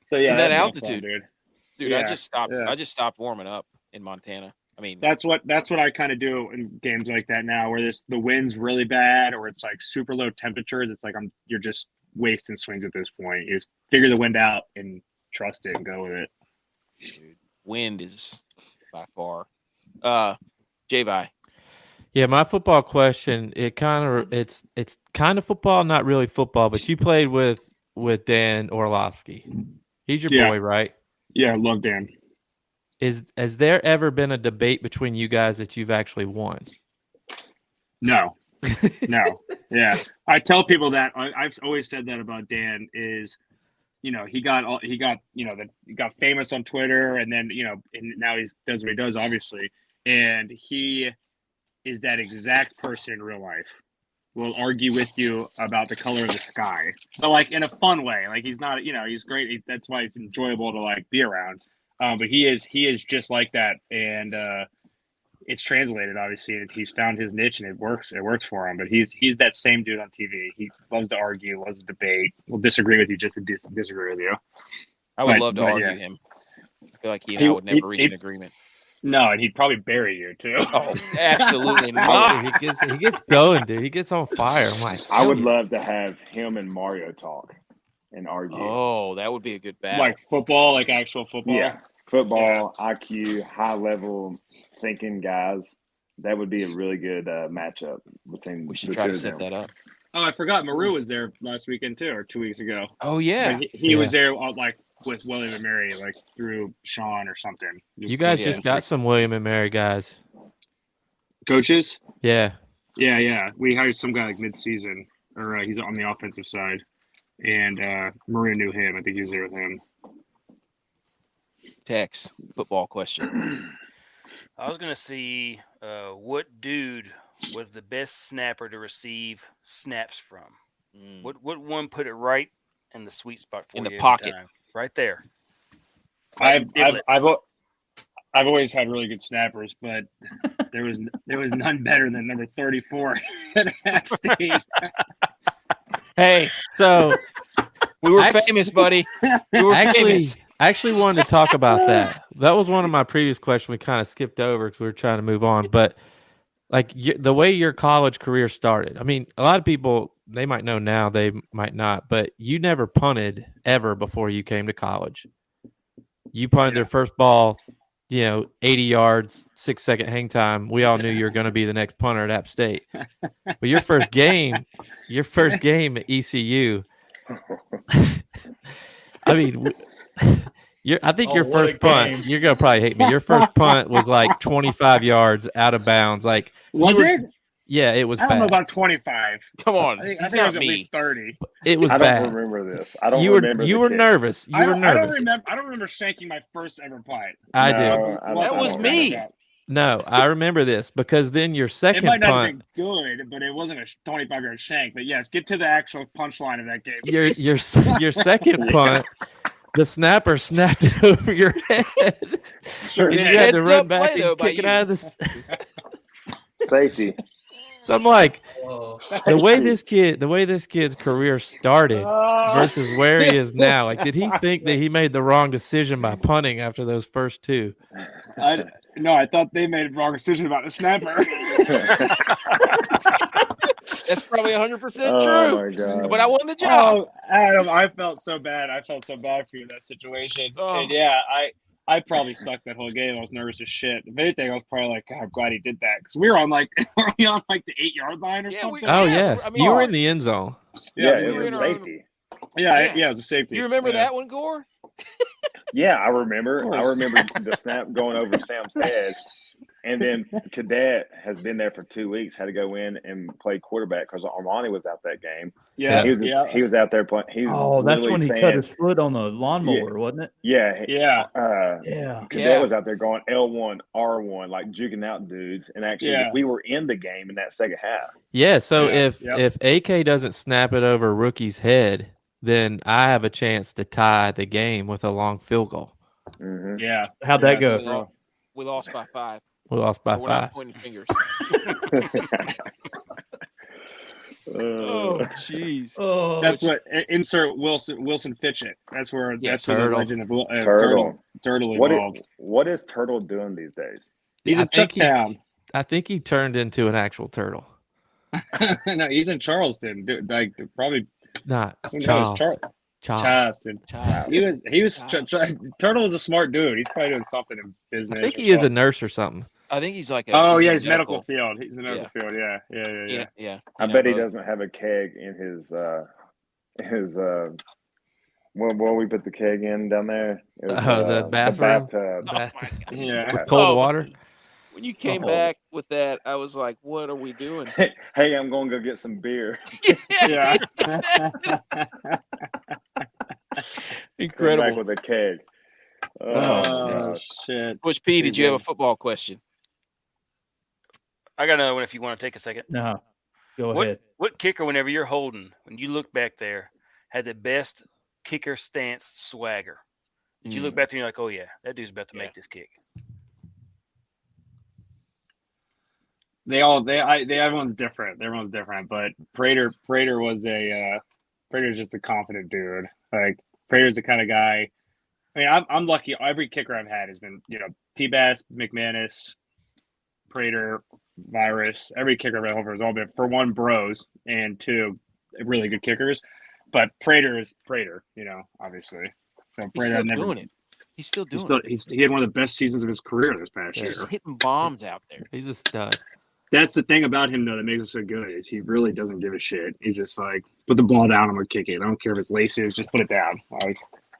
So yeah, And that that's no altitude, fun, dude. Yeah, I just stopped. yeah. I just stopped warming up in Montana. I mean, That's what I kind of do in games like that now, where the wind's really bad or it's like super low temperatures. It's like you're just wasting swings at this point. You just figure the wind out and trust it and go with it. dude, wind is by far. J-Vi. Yeah, my football question, it's kind of football, not really football, but you played with Dan Orlovsky. He's your boy, right? Yeah, love Dan. Has there ever been a debate between you guys that you've actually won? No. Yeah. I tell people that I've always said that about Dan is, he got famous on Twitter and then, and now he does what he does, obviously. And he is that exact person in real life. Will argue with you about the color of the sky, but like in a fun way. Like he's not, he's great. That's why it's enjoyable to like be around. But he is just like that. And, it's translated, obviously. He's found his niche and it works for him. But he's that same dude on TV. He loves to argue, loves to debate. Will disagree with you just to disagree with you. I would love to argue him. I feel like he and I would never reach an agreement. No, and he'd probably bury you too. Oh, absolutely not. He gets going, dude. He gets on fire. I'm like, I would love to have him and Mario talk and argue. Oh, that would be a good battle. Like football, like actual football. Yeah, football, IQ, high level thinking guys. That would be a really good matchup between. We should try to set that up. Oh, I forgot. Maru was there last weekend too, or 2 weeks ago. Oh yeah, but he was there like with William and Mary, like through Sean or something. You guys just got some William and Mary guys. Coaches? Yeah. We hired some guy like mid-season, or he's on the offensive side, and Maria knew him. I think he was there with him. Tex, football question. I was gonna see what dude was the best snapper to receive snaps from. What one put it right in the sweet spot for in you the every pocket, time? Right there. I've always had really good snappers, but there was none better than number 34 at App State. Hey, so we were famous, buddy. We were famous. I actually wanted to talk about that. That was one of my previous questions. We kind of skipped over because we were trying to move on. But like the way your college career started, I mean, a lot of people, they might know now, they might not, but you never punted ever before you came to college. You punted their first ball, 80 yards, 6-second hang time. We all knew you were going to be the next punter at App State. But your first game at ECU, I mean, I think Oh, your what a first punt, game. you're gonna probably hate me. Your first punt was like 25 yards out of bounds. Like Was you were, it? yeah, it was I don't know bad. about 25. Come on, I think he's it not was at me. least 30. It was I don't bad. remember this. I don't You were remember you the were kick. nervous. You were I don't nervous. remember. I don't remember shanking my first ever punt. I No, do. I That don't was remember me. that. No, I remember this because then your It second might not have punt, been good, but it wasn't a 25-yard shank. But yes, get to the actual punchline of that game. your second punt, the snapper snapped it over your head. Sure And did. you had to Heads run up back play, though, and by kick it you. out of this. Safety. So I'm like, Oh, the way Safety. this kid's career started versus where he is now. Like, did he think that he made the wrong decision by punting after those first two? No, I thought they made the wrong decision about the snapper. That's probably 100% Oh true. my god. But I won the job. Oh, Adam, I felt so bad. I felt so bad for you in that situation. Oh. And yeah, I probably sucked that whole game. I was nervous as shit. If anything, I was probably like, God, I'm glad he did that because we were on like, were we on like the 8-yard line or Yeah, something? Oh Yeah, yeah, I mean, you were in the end zone. Yeah, we it were was in our own- safety. Yeah, it was a safety. You remember Yeah. that one, Gore? Yeah, I remember. Of I course. remember the snap going over Sam's head, and then Cadet has been there for 2 weeks. Had to go in and play quarterback because Armani was out that game. Yeah, He was out there playing. He was oh, that's literally when he saying, cut his foot on the lawnmower, wasn't it? Yeah, yeah. Yeah. Cadet Yeah. was out there going L1, R1, like juking out dudes, and actually Yeah. we were in the game in that second half. Yeah. So Yeah, if AK doesn't snap it over Rookie's head, then I have a chance to tie the game with a long field goal. Mm-hmm. Yeah. How'd that Yeah, go? We lost by 5. We lost by We're not 5. pointing fingers. Oh, jeez. Oh, That's what insert Wilson Fitchett. That's where Yes, that's where the Turtle. legend of Turtle. Turtle What involved. what is Turtle doing these days? He's I in think he- Chucktown. I think he turned into an actual turtle. No, he's in Charleston. Like probably Not who knows? Charles. Charles. Charleston. Child. He was Turtle is a smart dude. He's probably doing something in business. I think or he is a something. nurse or something. I think he's like a. Oh he's yeah, in he's medical field. He's in medical field. Yeah. Yeah. I bet he doesn't have a keg in his where we put the keg in down there. It was, The bathroom? bathtub. Oh That- my God. Yeah. With cold Oh. water. When you came Oh. back with that, I was like, "What are we doing?" Hey, I'm going to go get some beer. Yeah. Come Incredible. back with a keg. Oh God. shit. Coach P, did you have a football question? I got another one if you want to take a second. no. Go What ahead. what kicker, whenever you're holding, when you look back there, had the best kicker stance swagger? Did you look back there and you're like, oh yeah, that dude's about to make this kick? Everyone's different. Everyone's different. But Prater was Prater's just a confident dude. Like Prater's the kind of guy. I mean, I'm lucky. Every kicker I've had has been, T-Bass, McManus, Prater, Virus. Every kicker I've had has all been, for one, bros, and two, really good kickers. But Prater is Prater, obviously. So He's Prater still doing it. He's still doing it. He had one of the best seasons of his career this past He's year. just hitting bombs out there. He's a stud. That's the thing about him, though, that makes him so good is he really doesn't give a shit. He's just like, put the ball down, I'm gonna kick it. I don't care if it's laces, just put it down. Like,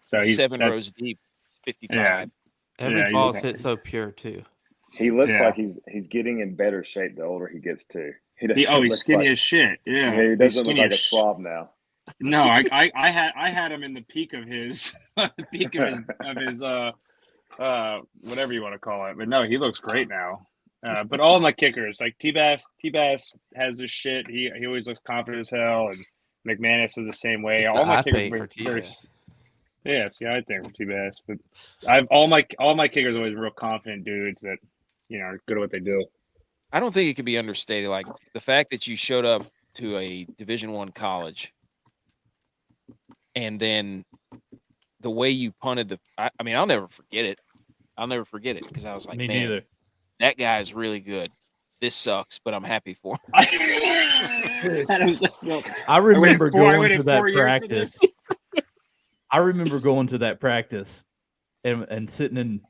so he's 7 rows deep, 55. Yeah. Every Yeah, he's ball's a- hit so pure too. He looks Yeah. like he's getting in better shape the older he gets too. He's looks skinny like, as shit. Yeah, he he's doesn't look skinny like a as slob now. No, I had him in the peak of his whatever you want to call it. But no, he looks great now. But all my kickers, like T-Bass has this shit. He always looks confident as hell, and McManus is the same way. It's All the my eye kickers paint were for T-Bass. Yes, yeah, I think for T-Bass. But I've all my kickers are always real confident dudes that are good at what they do. I don't think it can be understated. Like the fact that you showed up to a Division I college, and then the way you punted I mean, I'll never forget it. I'll never forget it because I was like, Me man, neither. that guy is really good. This sucks, but I'm happy for him. I remember I going waited to that 4 years for practice. I remember going to that practice and sitting in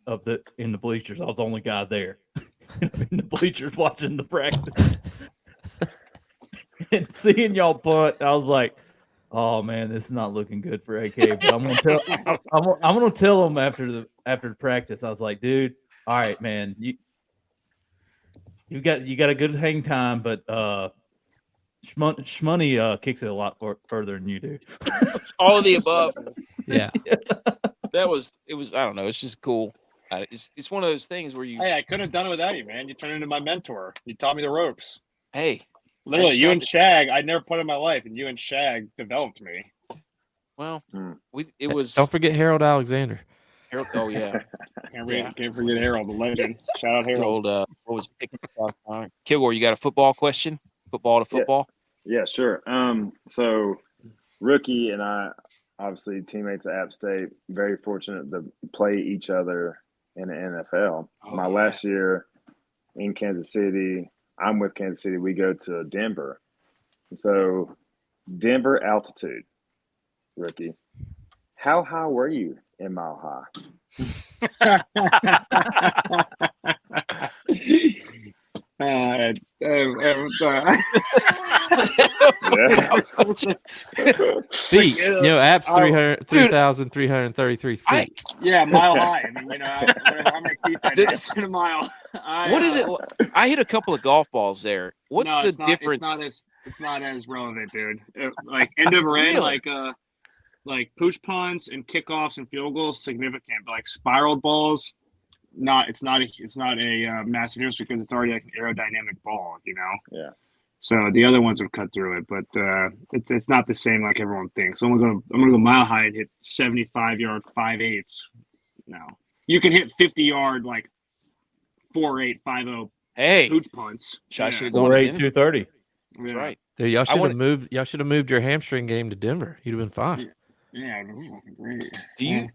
the bleachers. I was the only guy there in the bleachers watching the practice and seeing y'all punt. I was like, Oh man, this is not looking good for AK. But I'm gonna tell. I'm gonna tell him after the practice. I was like, dude, all right, man, you got a good hang time, but Shmoney kicks it a lot further than you do. All of the above. Yeah. It was. I don't know. It's just cool. It's one of those things where you. Hey, I couldn't have done it without you, man. You turned into my mentor. You taught me the ropes. Hey, Literally, just you tried and to- Shag, I never put in my life, and you and Shag developed me. well, Hmm. it was. Don't forget Harold Alexander. Harold, oh yeah, Can't forget Harold, the legend. Shout out the Harold. old. What was it? Kilgore, you got a football question? Football to football. Yeah, sure. So Rookie and I, obviously teammates at App State, very fortunate to play each other in the NFL. My last year in Kansas City, I'm with Kansas City. We go to Denver. So Denver altitude, Rookie. How high were you in Mile High? Feet. App's 3,333 feet. Yeah, mile high. I mean, how many feet that is in a mile. What is it? I hit a couple of golf balls there. What's the difference? It's not as relevant, dude. Like end over end, like pooch punts and kickoffs and field goals, significant. But like spiraled balls, it's not a massive difference because it's already like an aerodynamic ball, Yeah. So the other ones would cut through it, but it's not the same like everyone thinks. I'm gonna go mile high and hit 75-yard 5/8. No, you can hit 50-yard like 4.8 5.0 Hey, pooch punts. I should have gone to 4.8 Denver. 230. That's right. Dude, y'all should have moved your hamstring game to Denver. You'd have been fine. Yeah, it was fucking great.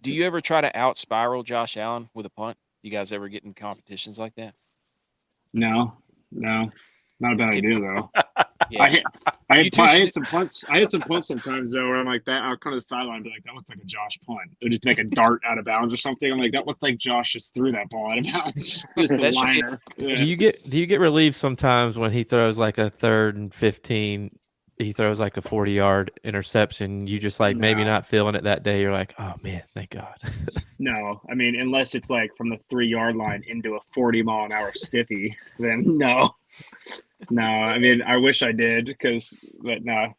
Do you ever try to out spiral Josh Allen with a punt? You guys ever get in competitions like that? No, not a bad idea though. Yeah. I hit some punts. I hit some punts sometimes though, where I'm like that. I'll come to the sideline and be like, "That looks like a Josh punt." It would just make a dart out of bounds or something. I'm like, "That looked like Josh just threw that ball out of bounds." Just a That should be- liner. Yeah. Do you get relieved sometimes when he throws like a 3rd and 15? He throws like a 40-yard interception. You just like maybe No. not feeling it that day. You're like, oh man, thank God. No, I mean, unless it's like from the 3-yard line into a 40-mile-an-hour stiffy, then no. I mean, I wish I did but no.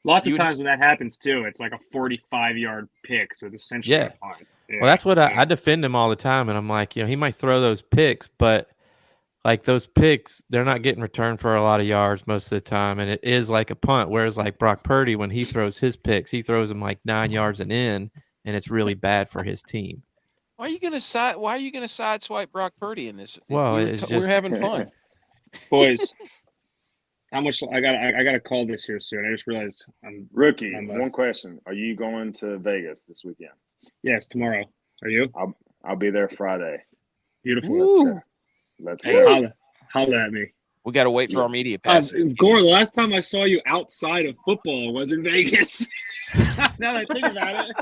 Lots of times when that happens too, it's like a 45-yard pick, so it's essentially a punt. Yeah. Well, that's what I defend him all the time, and I'm like, he might throw those picks, but like those picks, they're not getting returned for a lot of yards most of the time, and it is like a punt. Whereas like Brock Purdy, when he throws his picks, he throws them like 9 yards and in, and it's really bad for his team. Why are you gonna sideswipe Brock Purdy in this? Well, we're having fun, boys. How much I gotta call this here soon. I just realized I'm Rookie. One question: are you going to Vegas this weekend? Yes, tomorrow. Are you? I'll be there Friday. Beautiful. Let's Hey, go. holla at me. We got to wait for our media pass. Gore, the last time I saw you outside of football was in Vegas. Now that I think about it,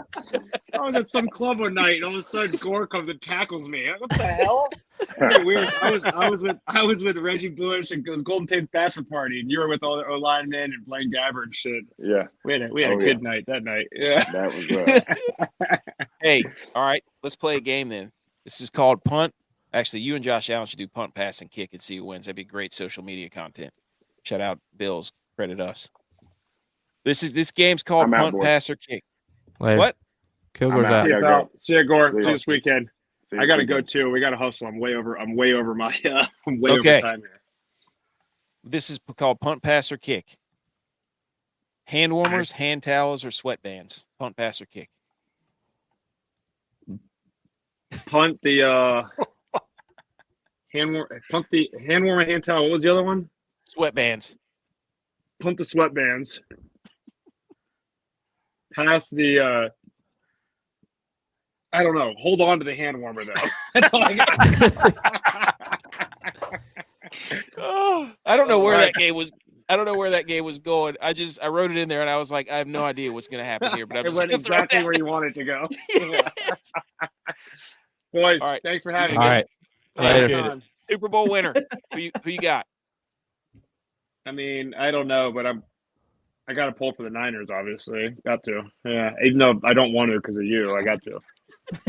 I was at some club one night, and all of a sudden Gore comes and tackles me. What the hell? Pretty weird. I was with Reggie Bush, and it was Golden Tate's bachelor party, and you were with all the O-linemen and Blaine Gabbert and shit. Yeah, we had a good night that night. Yeah, that was. Hey, all right, let's play a game then. This is called Punt. Actually, you and Josh Allen should do punt, pass, and kick and see who wins. That'd be great social media content. Shout out Bills. Credit us. This game's called Punt, Pass, or Kick. Later. What? Kilgore's out. See you, Gore. See you this weekend. See you I got to this go weekend. too. We got to hustle. I'm way over my. I'm way Okay. over time here. This is called Punt, Pass, or Kick. Hand warmers, hand towels, or sweatbands. Punt, pass, or kick. Punt the punt the hand warmer, hand towel. What was the other one? Sweatbands. Punt the sweatbands. Pass the I don't know. Hold on to the hand warmer though. That's all I got. Oh, I don't know where that game was. I don't know where that game was going. I wrote it in there and I was like, I have no idea what's going to happen here. But I'm it just went gonna throw it exactly out where you wanted to go. Boys, All right. thanks for having All me. right. Later. Later. Super Bowl winner. Who you got? I mean, I don't know, but I got to pull for the Niners, obviously. Got to. Yeah. Even though I don't want to because of you, I got to.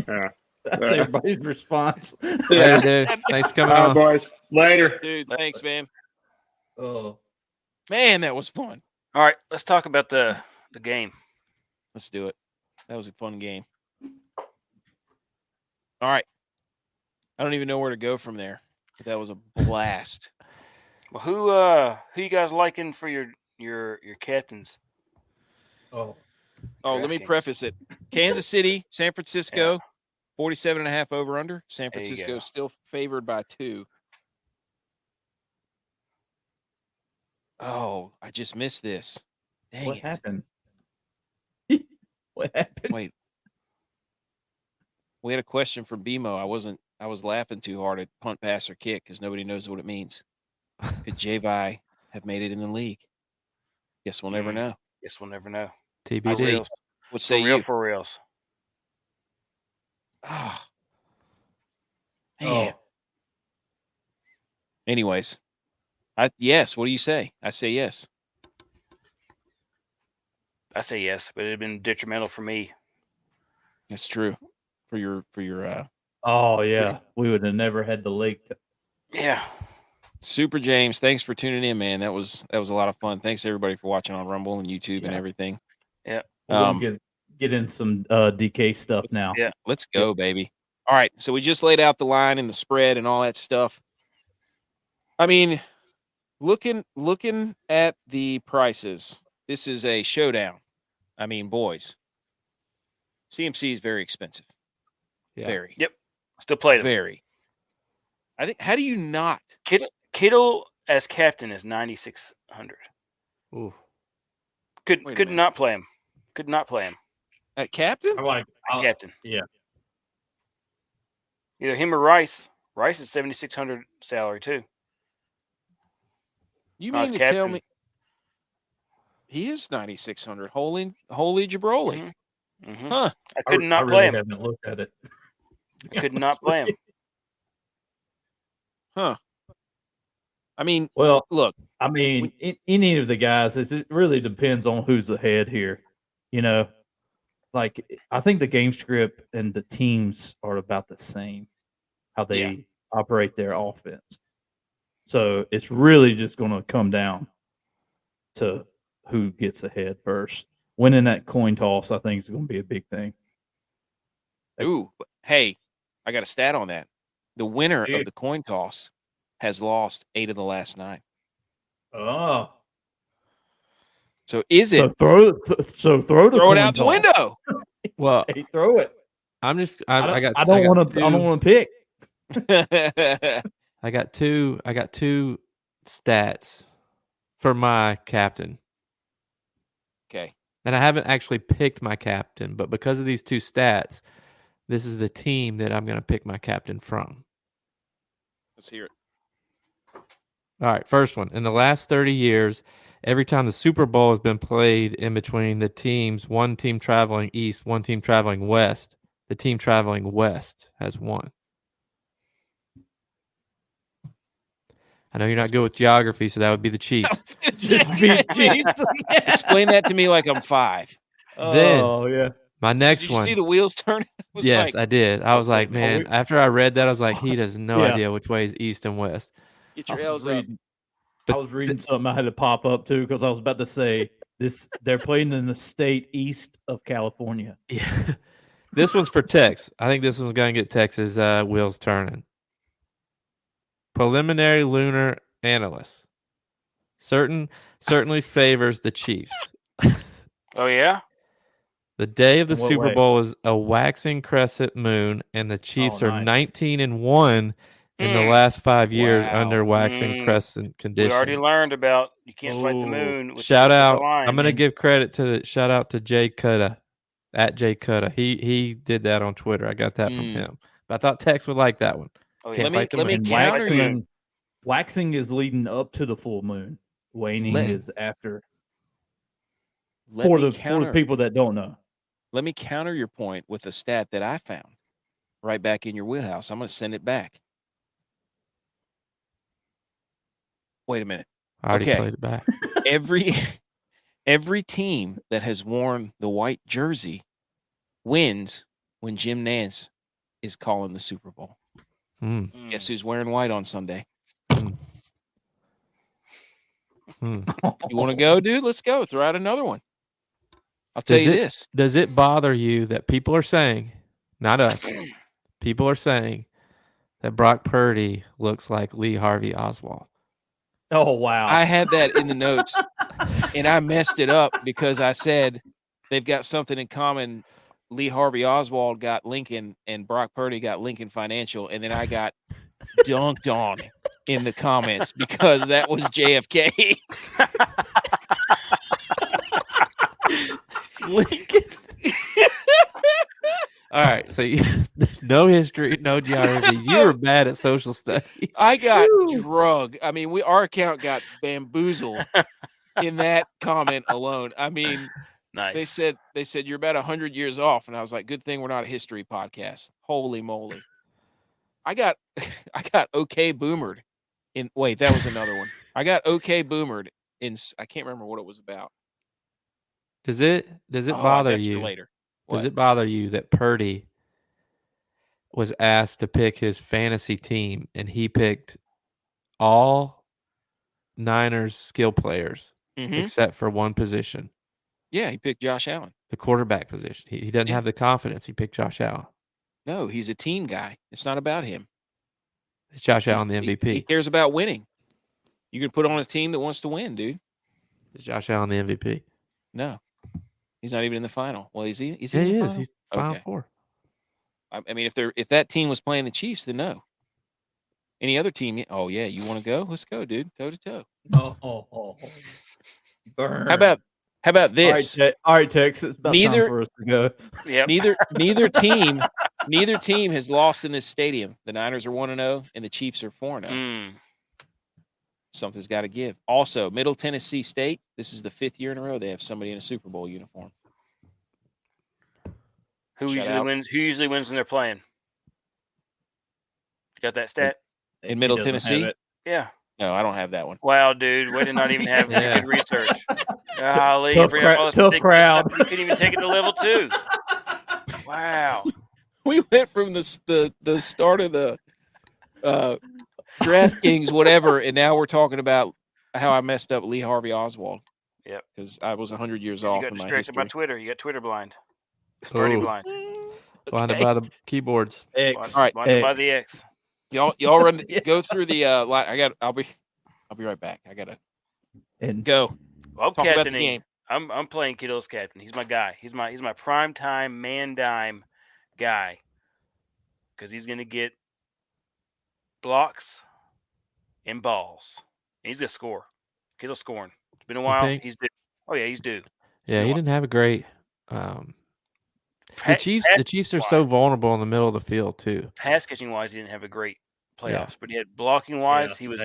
Yeah. That's everybody's response. Later, dude. Thanks for coming All right, on. boys. Later. Dude, thanks, man. Oh, Man, that was fun. All right, let's talk about the game. Let's do it. That was a fun game. All right. I don't even know where to go from there, but that was a blast. Well, who you guys liking for your captains? oh, Oh, let me DraftKings. preface it. Kansas City, San Francisco, 47.5 over under. San There you Francisco go. still favored by 2. Oh, I just missed this. Dang what it. happened? What happened? Wait. We had a question from BMO. I was laughing too hard at punt, pass, or kick because nobody knows what it means. Could Javi have made it in the league? Guess we'll never know. Guess we'll never know. TBD. What say For real, you? for reals. Ah, man. Oh, Anyways, yes. What do you say? I say yes. I say yes, but it'd been detrimental for me. That's true. For your oh yeah. We would have never had the leak. Yeah. Super James, thanks for tuning in, man. That was a lot of fun. Thanks everybody for watching on Rumble and YouTube and Yeah. everything. Yeah. We're gonna get in some DK stuff now. Yeah. Let's go, baby. All right, so we just laid out the line and the spread and all that stuff. I mean, looking at the prices, this is a showdown. I mean, boys, CMC is very expensive. Yeah. Very. Yep. Still played him. Very. I think. How do you not? Kittle as captain is 9,600. Ooh. Wait a Could minute. not play him. Could not play him. At captain? I like Captain. yeah. Either him or Rice. Rice is 7,600 salary too. You No, mean it's to tell captain. me he is 9,600? Holy jabroli. Mm-hmm. Huh. I could I not really play him. haven't looked at it. I could not play him. Huh. I mean, Well, look, I mean, any of the guys, it really depends on who's ahead here. You know, like I think the game script and the teams are about the same, how they operate their offense. So it's really just going to come down to who gets ahead first. Winning that coin toss, I think, is going to be a big thing. ooh, hey, I got a stat on that. The winner Dude. of the coin toss has lost 8 of the last 9. Oh, So is so it throw the throw it coin out the toss. window? Well, Hey, throw it. I'm just. I got. don't want to. I don't want to pick. I got two stats for my captain, Okay. and I haven't actually picked my captain, but because of these 2 stats, this is the team that I'm going to pick my captain from. Let's hear it. All right, first one. In the last 30 years, every time the Super Bowl has been played in between the teams, one team traveling east, one team traveling west, the team traveling west has won. I know you're not good with geography, so that would be the Chiefs. Explain that to me like I'm 5. Oh yeah. My Did next you one. see the wheels turning? It was Yes, like, I did. I was okay, like, man, man, after I read that, I was like, he has no Yeah. idea which way is east and west. get I your was L's up. reading, I was reading something I had to pop up too because I was about to say this. They're playing in the state east of California. Yeah. This one's for Tex. I think this one's going to get Tex's wheels turning. Preliminary lunar analyst. Certainly favors the Chiefs. Oh yeah. The day of the In what Super way? Bowl is a waxing crescent moon, and the Chiefs are nice. 19-1 in the Mm. last 5 years Wow. under waxing Mm. crescent We conditions. already learned about you can't fight the Oh. moon. With Shout the out! lines. I'm gonna give credit to shout out to Jay Cutta at Jay Cutta. He did that on Twitter. I got that from him. But I thought Tex would like that one. Oh, yeah. Can't Let fight the me moon. And counter you. waxing is leading up to the full moon. Waning Let- is after. Let For me the people that don't know. Let me counter your point with a stat that I found right back in your wheelhouse. I'm going to send it back. Wait a minute. I already Okay. played it back. Every team that has worn the white jersey wins when Jim Nantz is calling the Super Bowl. Hmm. Guess who's wearing white on Sunday? Hmm. You want to go, dude? Let's go. Throw out another one. I'll tell you this. Does it bother you that people are saying, not us, people are saying that Brock Purdy looks like Lee Harvey Oswald? Oh wow! I had that in the notes, and I messed it up because I said they've got something in common. Lee Harvey Oswald got Lincoln, and Brock Purdy got Lincoln Financial, and then I got dunked on in the comments because that was JFK. Lincoln. All right, so no history, no geography. You were bad at social studies. I got drugged. I mean, our account got bamboozled in that comment alone. I mean, Nice. they said you're about 100 years off, and I was like, good thing we're not a history podcast. Holy moly! I got okay boomered. Wait, that was another one. I got okay boomered in. I can't remember what it was about. Does it bother you later? Does it bother you that Purdy was asked to pick his fantasy team and he picked all Niners skill players except for one position? Yeah, he picked Josh Allen, the quarterback position. He doesn't have the confidence. He picked Josh Allen. No, he's a team guy. It's not about him. Is Josh Allen the MVP? He cares about winning. You can put on a team that wants to win, dude. Is Josh Allen the MVP? No. He's not even in the final. Well, is he? Is he? Yeah, he is. He's Final Four. I mean, if that team was playing the Chiefs, then no. Any other team? Oh yeah, you want to go? Let's go, dude. Toe to toe. Oh. Burn. How about this? All right, Texas. It's about Neither time for us to go. Yep. Neither team has lost in this stadium. The Niners are 1-0 and the Chiefs are 4-0. Something's got to give. Also, Middle Tennessee State. This is the 5th year in a row they have somebody in a Super Bowl uniform. Who usually wins when they're playing? Got that stat? In Middle Tennessee? Yeah. No, I don't have that one. Wow, dude. Way to not even have good research. Golly, tough crowd. You couldn't even take it to level 2. Wow. We went from the start of the DraftKings, whatever, and now we're talking about how I messed up Lee Harvey Oswald. Yep. Because I was 100 years off. You got in my distracted by history. Twitter. You got Twitter blind. Birdie blind. Blinded by the keyboards. X. All right. Blinded by the X. Y'all run. Go through the line. I'll be right back. I gotta go. Well, I'm Talk about the captaining. game. I'm playing Kittle's captain. He's my guy. He's my prime time man dime guy. Because he's gonna get blocks and balls. And he's gonna score. Kittle's scoring. It's been a while. He's due. Oh yeah, he's due. Yeah, he didn't have a great. The Chiefs are so vulnerable in the middle of the field too. Pass catching wise, he didn't have a great playoffs, but he had blocking wise, he was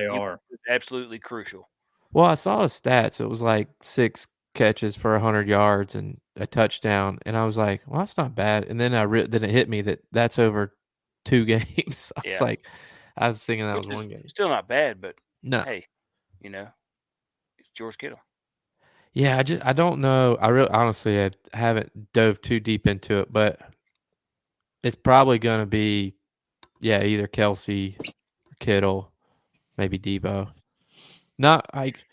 absolutely crucial. Well, I saw his stats. It was like 6 catches for 100 yards and a touchdown, and I was like, "Well, that's not bad." And then then it hit me that that's over 2 games. I was thinking that was one game. Still not bad, but no. Hey, it's George Kittle. Yeah, I don't know. I honestly I haven't dove too deep into it, but it's probably going to be, either Kelsey, or Kittle, maybe Debo. Not like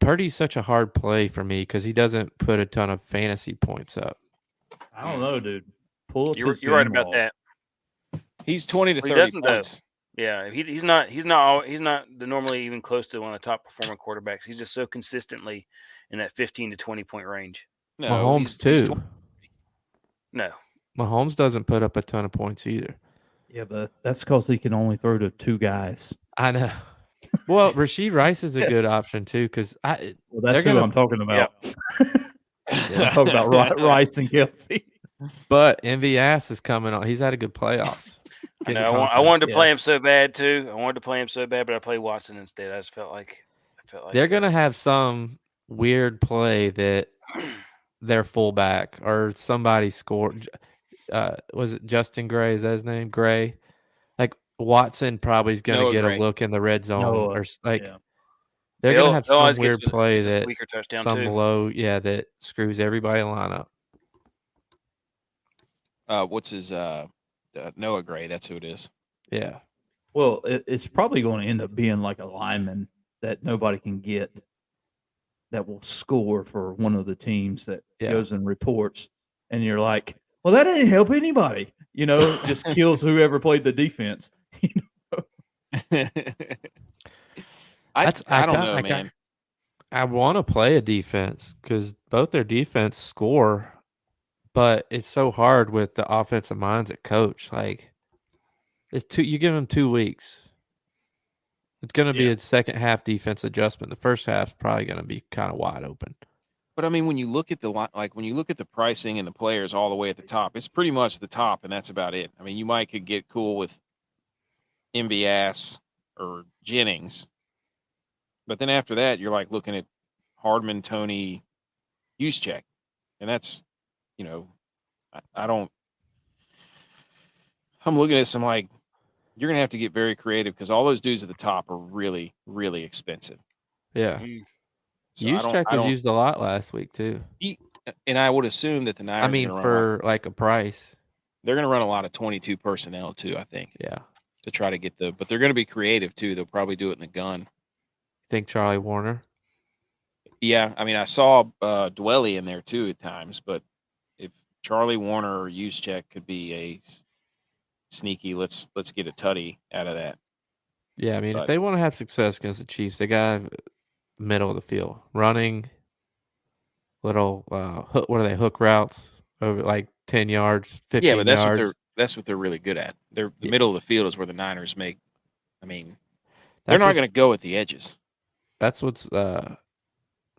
Purdy's such a hard play for me because he doesn't put a ton of fantasy points up. I don't know, dude. Pull up. You're right about that. He's 20 to 30 points. Yeah, he's not normally even close to one of the top performing quarterbacks. He's just so consistently in that 15 to 20 point range. No, Mahomes too. No, Mahomes doesn't put up a ton of points either. Yeah, but that's because he can only throw to 2 guys. I know. Well, Rashee Rice is a good option too because that's who I'm talking about. I'm talking about Rice and Kelsey. But MVS is coming on. He's had a good playoffs. I wanted to play him so bad too. But I played Watson instead. I just felt like they're gonna have some weird play that their fullback or somebody scored. Was it Justin Gray? Is that his name? Gray. Like Watson probably is gonna get a look in the red zone They're gonna have Bill always some gets weird play a that squeaker touchdown some too. low, that screws everybody in the lineup. What's his Noah Gray? That's who it is. Yeah, Well, it's probably going to end up being like a lineman that nobody can get that will score for one of the teams that Yeah. goes and reports. And you're like, well, that didn't help anybody. It just kills whoever played the defense. I don't know, man. I want to play a defense because both their defense score, but it's so hard with the offensive minds at coach. Like, you give them 2 weeks. It's going to be a second half defense adjustment. The first half's probably going to be kind of wide open. But I mean, when you look at the pricing and the players all the way at the top, it's pretty much the top, and that's about it. I mean, you could get cool with MVS or Jennings, but then after that, you're like looking at Hardman, Tony, Juszczyk, and that's, I don't. I'm looking at some like you're gonna have to get very creative because all those dudes at the top are really, really expensive. Yeah. So Juszczyk was used a lot last week too. And I would assume that the Niners. For like a price, they're going to run a lot of 22 personnel too. I think. Yeah. To try to get but they're going to be creative too. They'll probably do it in the gun. Think Charlie Warner? Yeah, I mean, I saw Dwelly in there too at times, but if Charlie Warner or Juszczyk could be a sneaky, let's get a tutty out of that. Yeah, I mean, if they want to have success against the Chiefs, they got middle of the field running little what are they, hook routes over like 10 yards, 15 yards. Yeah, but that's what they're really good at. The middle of the field is where the Niners make. I mean, they're not going to go at the edges. That's what's. I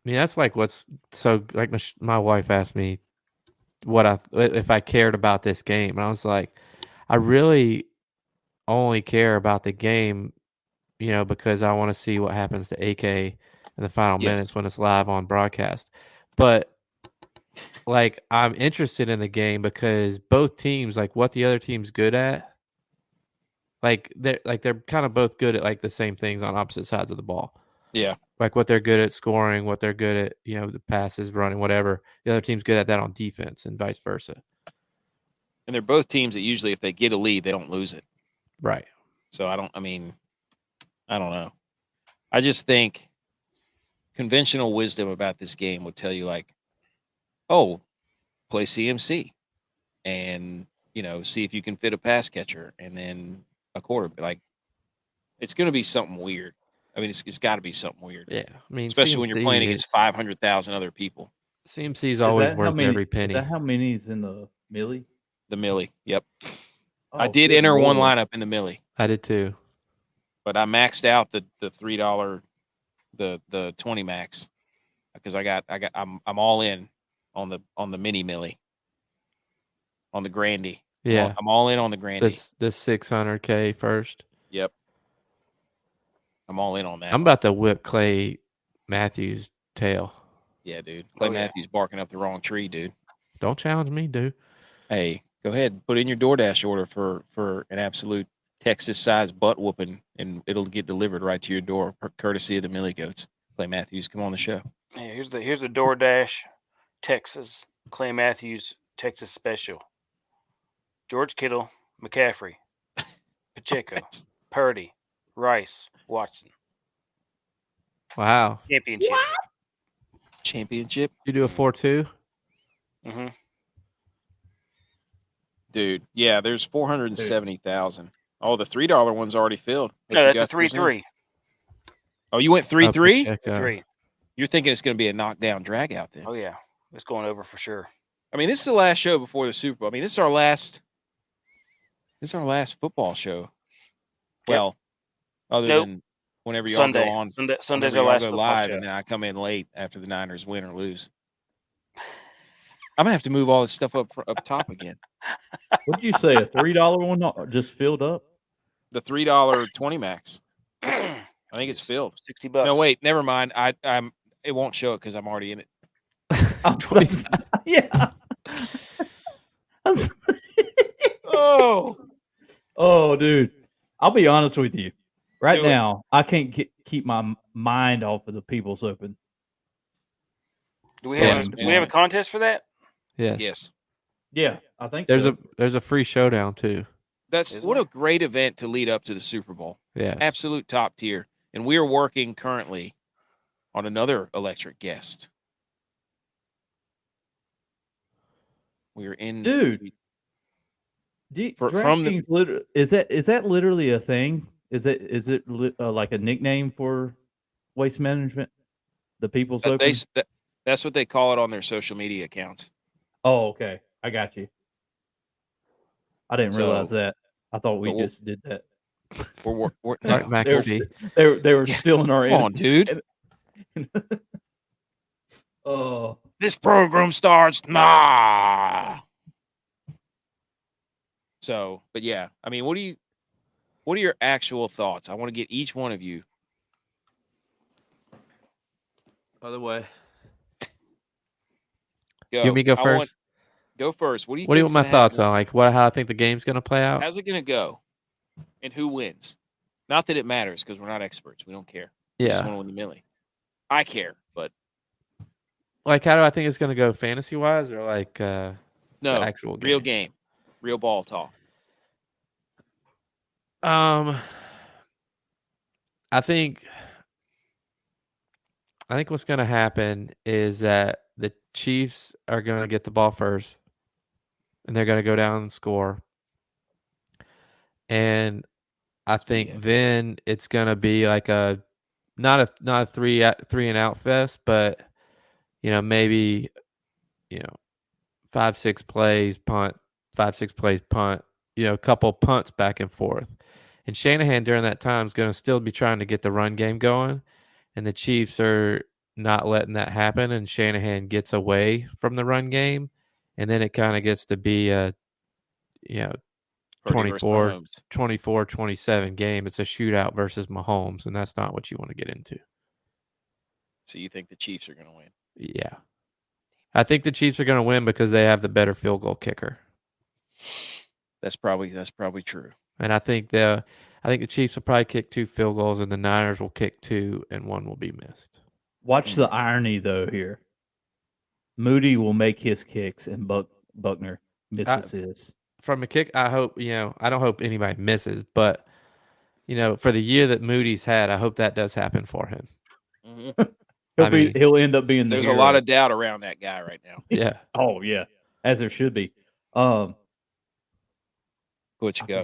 mean, that's like what's so like. My wife asked me if I cared about this game, and I was like, I really only care about the game, because I want to see what happens to AK in the final minutes when it's live on broadcast. But like, I'm interested in the game because both teams, like what the other team's good at, like they're kind of both good at like the same things on opposite sides of the ball. Yeah. Like what they're good at scoring, what they're good at, the passes, running, whatever. The other team's good at that on defense and vice versa. And they're both teams that usually, if they get a lead, they don't lose it. Right. So I don't know. I just think conventional wisdom about this game would tell you like, oh, play CMC and, see if you can fit a pass catcher and then a quarterback. Like, it's going to be something weird. I mean, it's got to be something weird. Yeah. I mean, especially when you're playing against 500,000 other people. CMC's always worth every penny. Is that how many's in the Millie? The Millie, yep. Oh, I did enter one lineup in the Millie. I did too. But I maxed out the $3, the 20 max because I'm all in on the mini Millie, on the Grandy. Yeah, I'm all in on the Grandy. This $600K first. Yep, I'm all in on that. I'm about to whip Clay Matthews' tail. Yeah, dude. Clay Matthews barking up the wrong tree, dude. Don't challenge me, dude. Hey, go ahead, put in your DoorDash order for an absolute Texas-sized butt whooping, and it'll get delivered right to your door, courtesy of the Millie Goats. Clay Matthews, come on the show. Yeah, here's the DoorDash Texas Clay Matthews Texas special. George Kittle, McCaffrey, Pacheco, Purdy, Rice, Watson. Wow. Championship. What? Championship? You do a 4-2? Mm-hmm. Dude, yeah, there's 470,000. Oh, the $3 one's already filled. No, that's a 3-3. Oh, you went 3-3? 3. You're thinking it's going to be a knockdown drag out then? Oh yeah, it's going over for sure. I mean, this is the last show before the Super Bowl. I mean, this is our last football show. Yep. Well, other than whenever y'all go on Sunday's our last football live, show. and then I come in late after the Niners win or lose. I'm gonna have to move all this stuff up top again. What did you say? A $3 one just filled up? The $3 20 max. I think it's filled. $60. No, wait, never mind. I'm. It won't show it because I'm already in it. Yeah. Oh, dude. I'll be honest with you. Right Do it. now, I can't keep my mind off of the People's Open. Do we Yeah, have it's a, we have a contest for that? Yes. Yes. Yeah, I think There's so. a free showdown too. That's Is what there? a great event to lead up to the Super Bowl. Yes. Absolute top tier. And we are working currently on another electric guest. We are in Dude. from the DraftKings is that literally a thing? Is it like a nickname for Waste Management? The People's Open? that's what they call it on their social media accounts. Oh, okay. I got you. I didn't realize So- that. I thought we but we'll- just did that. We're Like no, McAfee. They were Yeah. stealing our come on, dude. Oh, This program starts nah. So, but yeah, I mean, what are your actual thoughts? I want to get each one of you. Other way. Go. You want me to go first? Go first. What do you What do you think's want my gonna thoughts happen? on? Like how I think the game's gonna play out? How's it going to go? And who wins? Not that it matters because we're not experts. We don't care. We just want Yeah. to win the millie. I care, but Like how do I think it's gonna go fantasy wise or like the no, actual game? real game, real ball talk. I think what's gonna happen is that the Chiefs are gonna get the ball first and they're gonna go down and score. And I think Yeah. then it's gonna be like a not a three and out fest, but maybe 5-6 plays punt, 5-6 plays punt, a couple punts back and forth. And Shanahan during that time is going to still be trying to get the run game going, and the Chiefs are not letting that happen. And Shanahan gets away from the run game, and then it kind of gets to be a 24-27 game. It's a shootout versus Mahomes, and that's not what you want to get into. So you think the Chiefs are going to win? Yeah. I think the Chiefs are going to win because they have the better field goal kicker. That's probably true. And I think the Chiefs will probably kick 2 field goals and the Niners will kick 2 and 1 will be missed. watch the irony though here. Moody will make his kicks and Buckner misses his. From a kick, I hope, I don't hope anybody misses, but for the year that Moody's had, I hope that does happen for him. Mm-hmm. He'll end up being the There's hero. a lot of doubt around that guy right now. Yeah. Oh yeah, as there should be. What you go?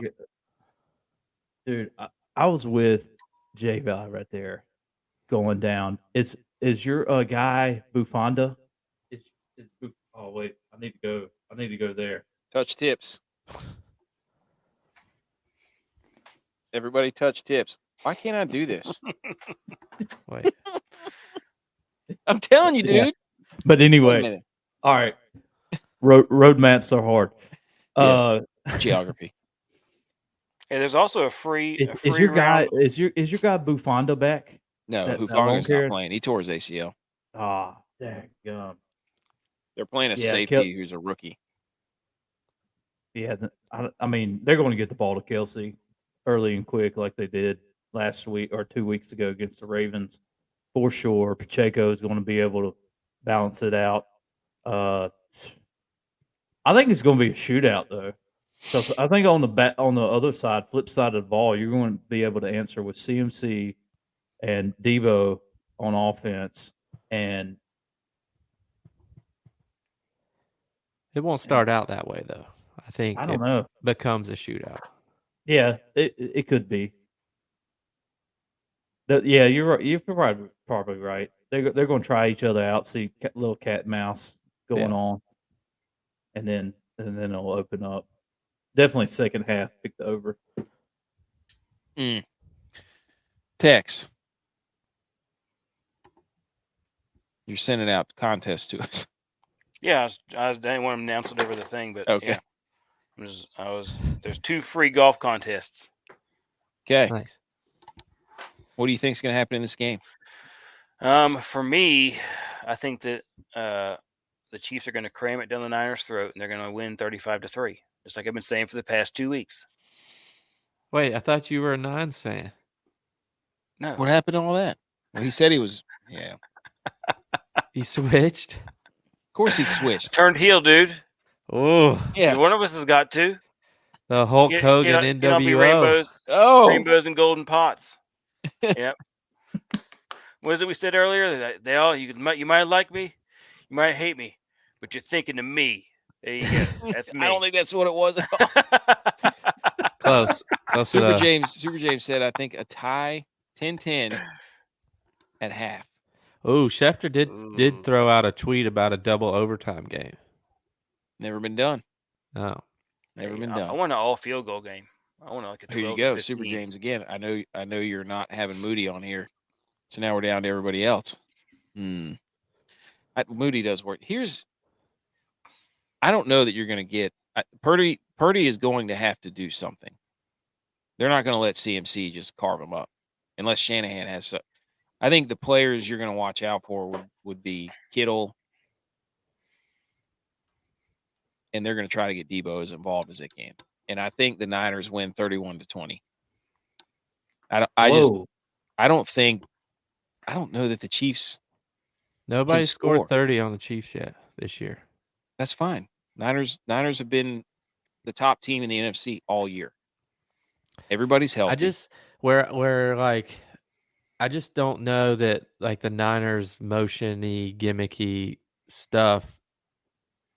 Dude, I was with J Val right there, going down. Is your guy Bufanda? Oh wait, I need to go there. Touch tips. Everybody touch tips. Why can't I do this? Wait. I'm telling you, dude. Yeah. But Wait a anyway, minute. all right. Road maps are hard. Yes. Geography. Hey, there's also a free. Is your guy Bufanda back? No, That Hufanga's long not playing. He tore his ACL. Ah, daggum. They're playing a Yeah, safety who's a rookie. Yeah, I mean, they're going to get the ball to Kelsey early and quick like they did last week or 2 weeks ago against the Ravens. For sure, Pacheco is going to be able to balance it out. I think it's going to be a shootout though, because I think on the other side, flip side of the ball, you're going to be able to answer with CMC and Debo on offense, and It won't start out that way though. I think I don't know. becomes a shootout. Yeah, it could be. Yeah, you're right. You're probably right. They're going to try each other out, see little cat and mouse going on, and then it'll open up. Definitely second half, pick the over. Tex. You're sending out contests to us. Yeah, I didn't want to announce it over the thing, but Okay. yeah. There's 2 free golf contests. Okay. Nice. What do you think is going to happen in this game? For me, I think that the Chiefs are going to cram it down the Niners' throat, and they're going to win 35-3, just like I've been saying for the past 2 weeks. Wait, I thought you were a Nines fan. No. What happened to all that? Well, he said he was. Yeah, He switched. of course he switched. Turned heel, dude. Oh, Yeah. One of us has got to. the Hulk Hogan Can't all be NWO. rainbows and golden pots. Yep. What is it we said earlier? That they all you might like me, you might hate me, but you're thinking of me. There you go. That's me. I don't think that's what it was at all. Close. Close Super enough. James said, I think a tie 10-10 at half. Oh, Schefter Ooh. did throw out a tweet about a double overtime game. Never been done. Oh, Never been I done. want an all field goal game. I want like a 12 Here you to go, 15. Super James again. I know you're not having Moody on here, so now we're down to everybody else. Moody does work. I don't know that you're going to get Purdy. Purdy is going to have to do something. They're not going to let CMC just carve him up unless Shanahan has. I think the players you're going to watch out for would be Kittle, and they're going to try to get Debo as involved as they can. And I think the Niners win 31-20. I don't know that the Chiefs. nobody can scored score. 30 on the Chiefs yet this year. That's fine. Niners have been the top team in the NFC all year. Everybody's healthy. I just I just don't know that like the Niners motion-y, gimmicky stuff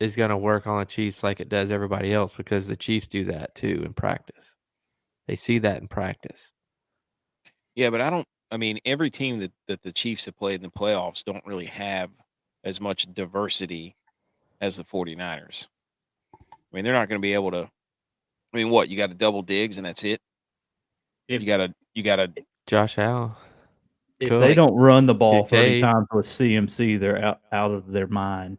is going to work on the Chiefs like it does everybody else because the Chiefs do that too in practice. They see that in practice. Yeah, but every team that the Chiefs have played in the playoffs don't really have as much diversity as the 49ers. I mean, they're not going to be able to. I mean, what? You got to double Diggs and that's it? You got to Josh Allen. If Cool. they don't run the ball 30 Kincaid. times with CMC, they're out of their mind.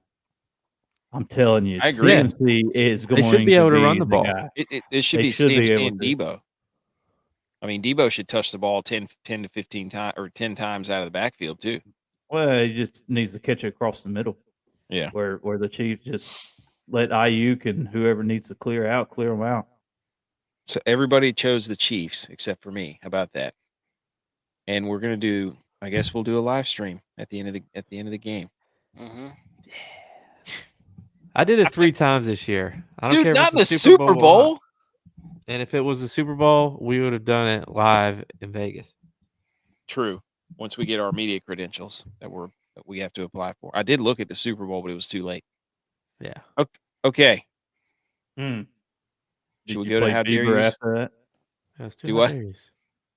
I'm telling you, I agree. CMC is going They should be able to be run the ball. guy. It should They be should be CMC able and to. Debo. I mean, Debo should touch the ball 10 to 15 times or 10 times out of the backfield too. Well, he just needs to catch it across the middle. Yeah. Where the Chiefs just let Ayuk and whoever needs to clear them out. So everybody chose the Chiefs except for me. How about that? And we're gonna do. I guess we'll do a live stream at the end of the game. Mm-hmm. I did it 3 times this year. I don't Dude, care if not it's the the Super or Bowl. not. And if it was the Super Bowl, we would have done it live in Vegas. True. Once we get our media credentials that we have to apply for. I did look at the Super Bowl, but it was too late. Yeah. Okay. Did Should we you go to play How Dare Bieber You? after that? That's Do what?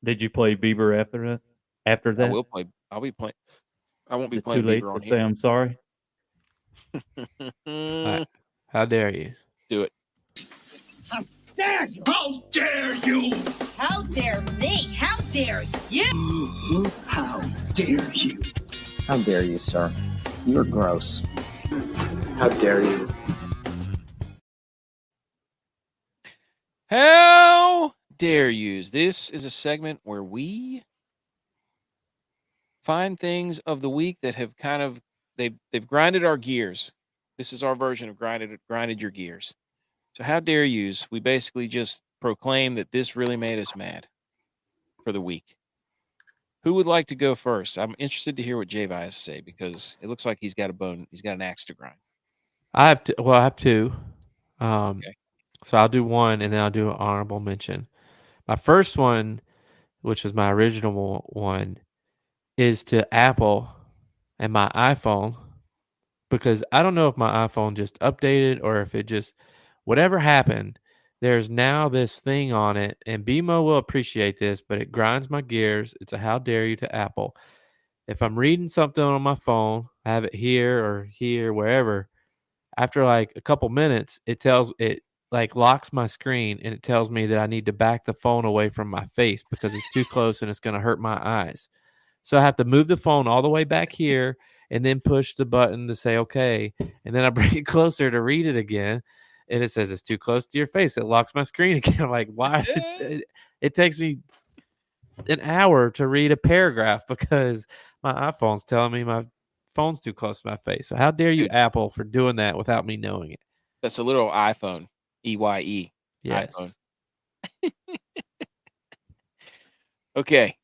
Did you play Bieber after that? After that, I will play. I'll be playing. I won't is be it playing too late Bieber to on say here. I'm sorry? Right. How dare you? Do it. How dare you? How dare you? How dare me? How dare you? How dare you? How dare you, sir? You're gross. How dare you? How dare you? This is a segment where we find things of the week that have kind of they've grinded our gears. This is our version of grinded your gears. So how dare yous? We basically just proclaim that this really made us mad for the week. Who would like to go first? I'm interested to hear what Javi has to say because it looks like he's got a bone. He's got an axe to grind. I have two. Okay. So I'll do one and then I'll do an honorable mention. My first one, which is my original one, is to Apple and my iPhone because I don't know if my iPhone just updated or if it just whatever happened. There's now this thing on it, and BMO will appreciate this, but it grinds my gears. It's a how dare you to Apple. If I'm reading something on my phone, I have it here, wherever. After like a couple minutes, it like locks my screen and it tells me that I need to back the phone away from my face because it's too close and it's going to hurt my eyes. So I have to move the phone all the way back here and then push the button to say, okay. And then I bring it closer to read it again. And it says it's too close to your face. It locks my screen again. I'm like, why is it takes me an hour to read a paragraph because my iPhone's telling me my phone's too close to my face. So how dare you, Apple, for doing that without me knowing it? That's a little iPhone. EYE. Yes. iPhone. Okay.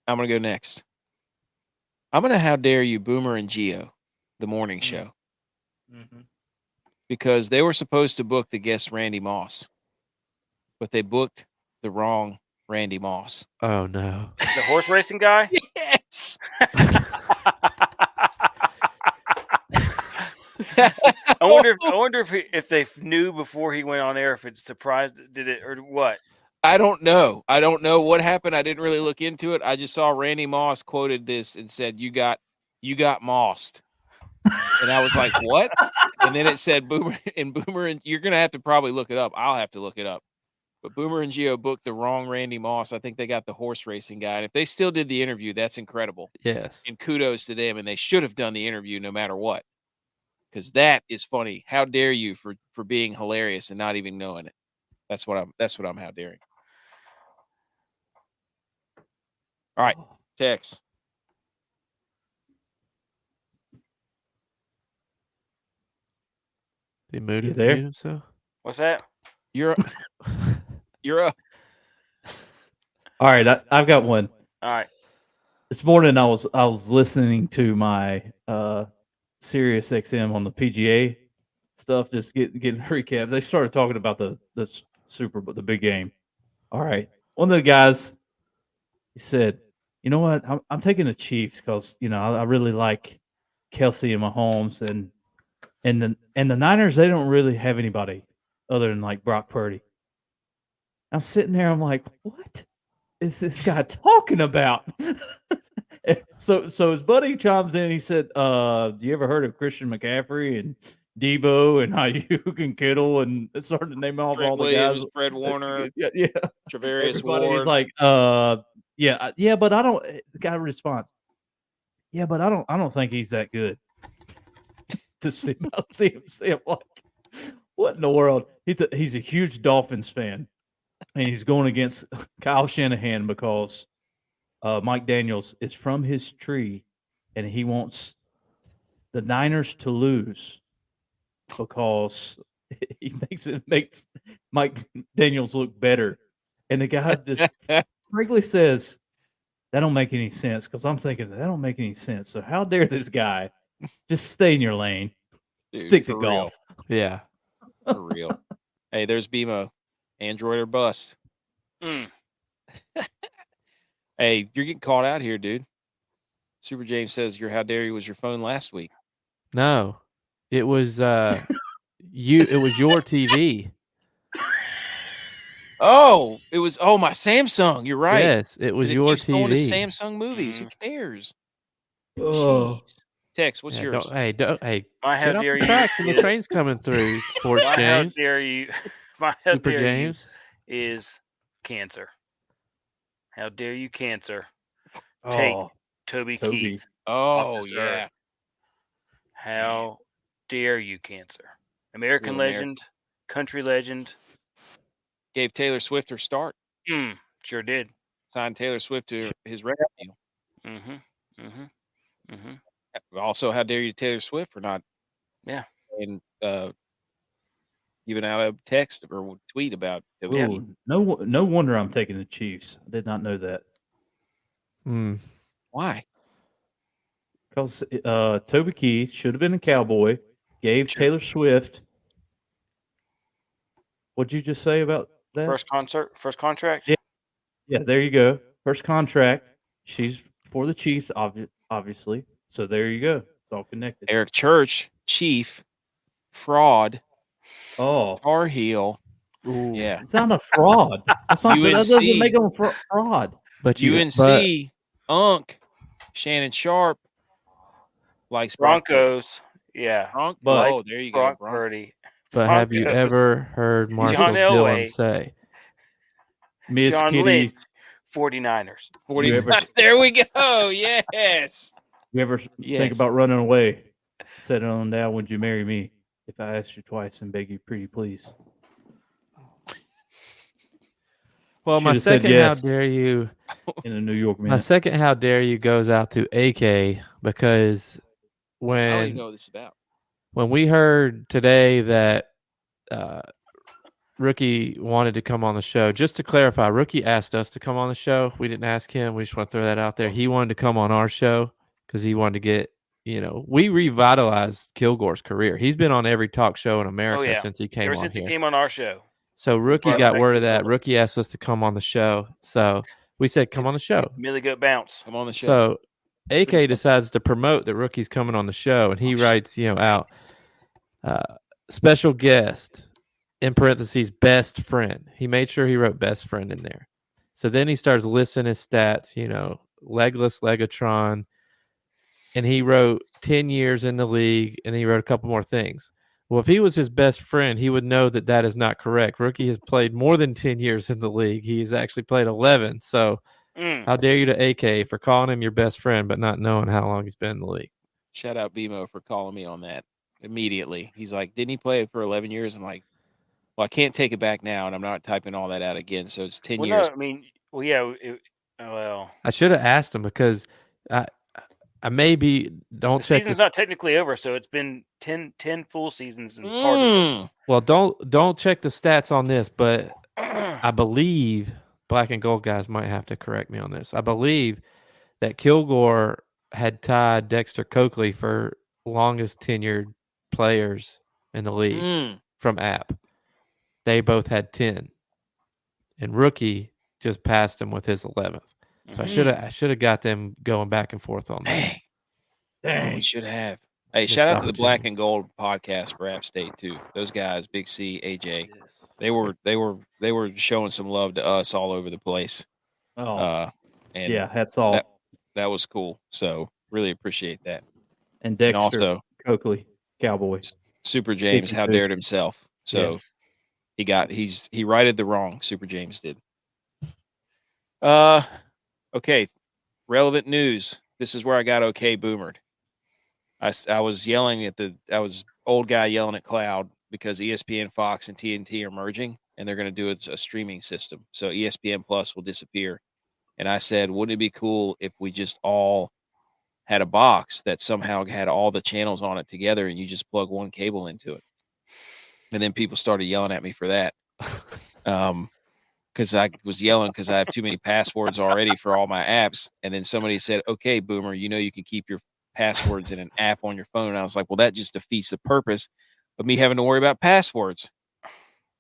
I'm going to go next. I'm going to how dare you, Boomer and Geo, the morning show, because they were supposed to book the guest Randy Moss, but they booked the wrong Randy Moss. Oh no. The horse racing guy? Yes. I wonder if they knew before he went on air, if it surprised, did it, or what? I don't know. I don't know what happened. I didn't really look into it. I just saw Randy Moss quoted this and said, "You got mossed," and I was like, "What?" And then it said Boomer, and you're gonna have to probably look it up. I'll have to look it up. But Boomer and Geo booked the wrong Randy Moss. I think they got the horse racing guy. And if they still did the interview, that's incredible. Yes. And kudos to them. And they should have done the interview no matter what, because that is funny. How dare you for being hilarious and not even knowing it? That's what I'm how daring. All right, Tex. He muted You there? himself. What's that? You're up. All right, I've got one. All right. This morning I was listening to my Sirius XM on the PGA stuff, just getting recap. They started talking about the Super Bowl, the big game. All right, one of the guys, he said, "You know what? I'm taking the Chiefs because I really like Kelsey and Mahomes, and the Niners. They don't really have anybody other than like Brock Purdy." I'm sitting there. I'm like, what is this guy talking about? So his buddy chimes in. He said, "Do you ever heard of Christian McCaffrey and Debo and Ayuk and Kittle?" And started to name off Trent all the Williams, guys. Fred Warner, Yeah. Travarius Everybody. Ward. He's like, yeah, but I don't. The guy responds, "Yeah, but I don't think he's that good." To see him like, what in the world? He's a huge Dolphins fan, and he's going against Kyle Shanahan because Mike Daniels is from his tree, and he wants the Niners to lose because he thinks it makes Mike Daniels look better. And the guy just frankly says, "That don't make any sense," because I'm thinking that don't make any sense. So how dare this guy just stay in your lane, Dude, stick to for real. golf. Yeah. For real. Hey, there's BMO. Android or bust. Hey, you're getting called out here, dude. Super James says your how dare you was your phone last week. No. It was it was your TV. Oh, it was my Samsung. You're right. Yes, it was It your keeps going to TV. Samsung movies. Who cares? Oh, Jeez. Tex, what's Yeah, yours? don't My how get off dare the you tracks and the is- train's coming through. Sports My how James, dare you? My how Super dare James. you is cancer. How dare you, cancer? Take Toby Keith. Oh, off this yeah. earth. How dare you, cancer? American Real legend, country legend. Gave Taylor Swift her start. Sure did. Signed Taylor Swift to his record deal. Also, how dare you, Taylor Swift, for not and giving out a text or tweet about Toby Keith. no wonder I'm taking the Chiefs. I did not know that. Why? Because Toby Keith should have been a Cowboy. Gave Taylor Swift. What'd you just say about that? First contract. Yeah, there you go. First contract. She's for the Chiefs, obviously. So there you go. It's all connected. Eric Church, Chief, fraud, Oh, Tar Heel. Yeah. it's not a fraud. That's not, that doesn't make him a fraud. But UNC, Unk, Shannon Sharp, likes Broncos. Yeah. Oh, there you go. Brock Purdy. But have you ever heard Marshall John Dillon Elway. say, Miss John Kitty? Lynch, 49ers. 49. There we go. Yes. You ever think about running away? Setting on down, would you marry me if I asked you twice and beg you pretty please? Well, my Should've said second yes. how dare you In a New York my minute. second how dare you goes out to AK because I don't even know what this is about. when we heard today that Rookie wanted to come on the show. Just to clarify, Rookie asked us to come on the show. We didn't ask him. We just want to throw that out there. He wanted to come on our show because he wanted to get, we revitalized Kilgore's career. He's been on every talk show in America since he came Ever on since here. he came on our show. So Rookie Brought got back word of Kilgore. that. Rookie asked us to come on the show. So we said, come on the show. Millie Goat Bounce. Come on the show. So AK decides to promote that Rookie's coming on the show, and he writes, out special guest in parentheses best friend. He made sure he wrote best friend in there. So then he starts listing his stats, legless Legatron, and he wrote 10 years in the league, and he wrote a couple more things. Well, if he was his best friend, he would know that that is not correct. Rookie has played more than 10 years in the league. He has actually played 11. So how dare you to AK for calling him your best friend, but not knowing how long he's been in the league. Shout out BMO for calling me on that immediately. He's like, didn't he play for 11 years? I'm like, well, I can't take it back now, and I'm not typing all that out again. So it's 10 years. No, I mean, well, yeah. I should have asked him because I maybe don't the check season's this. not technically over, so it's been 10 full seasons and part of it. Well, don't check the stats on this, but I believe Black and Gold guys might have to correct me on this. I believe that Kilgore had tied Dexter Coakley for longest tenured players in the league from App. They both had 10, and Rookie just passed him with his 11th. So I should have got them going back and forth on that. Dang. We should have. Hey, shout out to the Black and Gold podcast for App State too. Those guys, Big C, AJ, they were showing some love to us all over the place. Oh, and yeah, hats off. That was cool. So really appreciate that. And Dexter, and also Coakley, Cowboys, Super James, how dared himself. So he righted the wrong. Super James did. Okay, relevant news. This is where I got okay boomered. I was yelling I was old guy yelling at Cloud because ESPN, Fox, and TNT are merging, and they're going to do a streaming system. So ESPN Plus will disappear. And I said, wouldn't it be cool if we just all had a box that somehow had all the channels on it together, and you just plug one cable into it? And then people started yelling at me for that. Because I was yelling because I have too many passwords already for all my apps. And then somebody said, okay, Boomer, you can keep your passwords in an app on your phone. And I was like, well, that just defeats the purpose of me having to worry about passwords.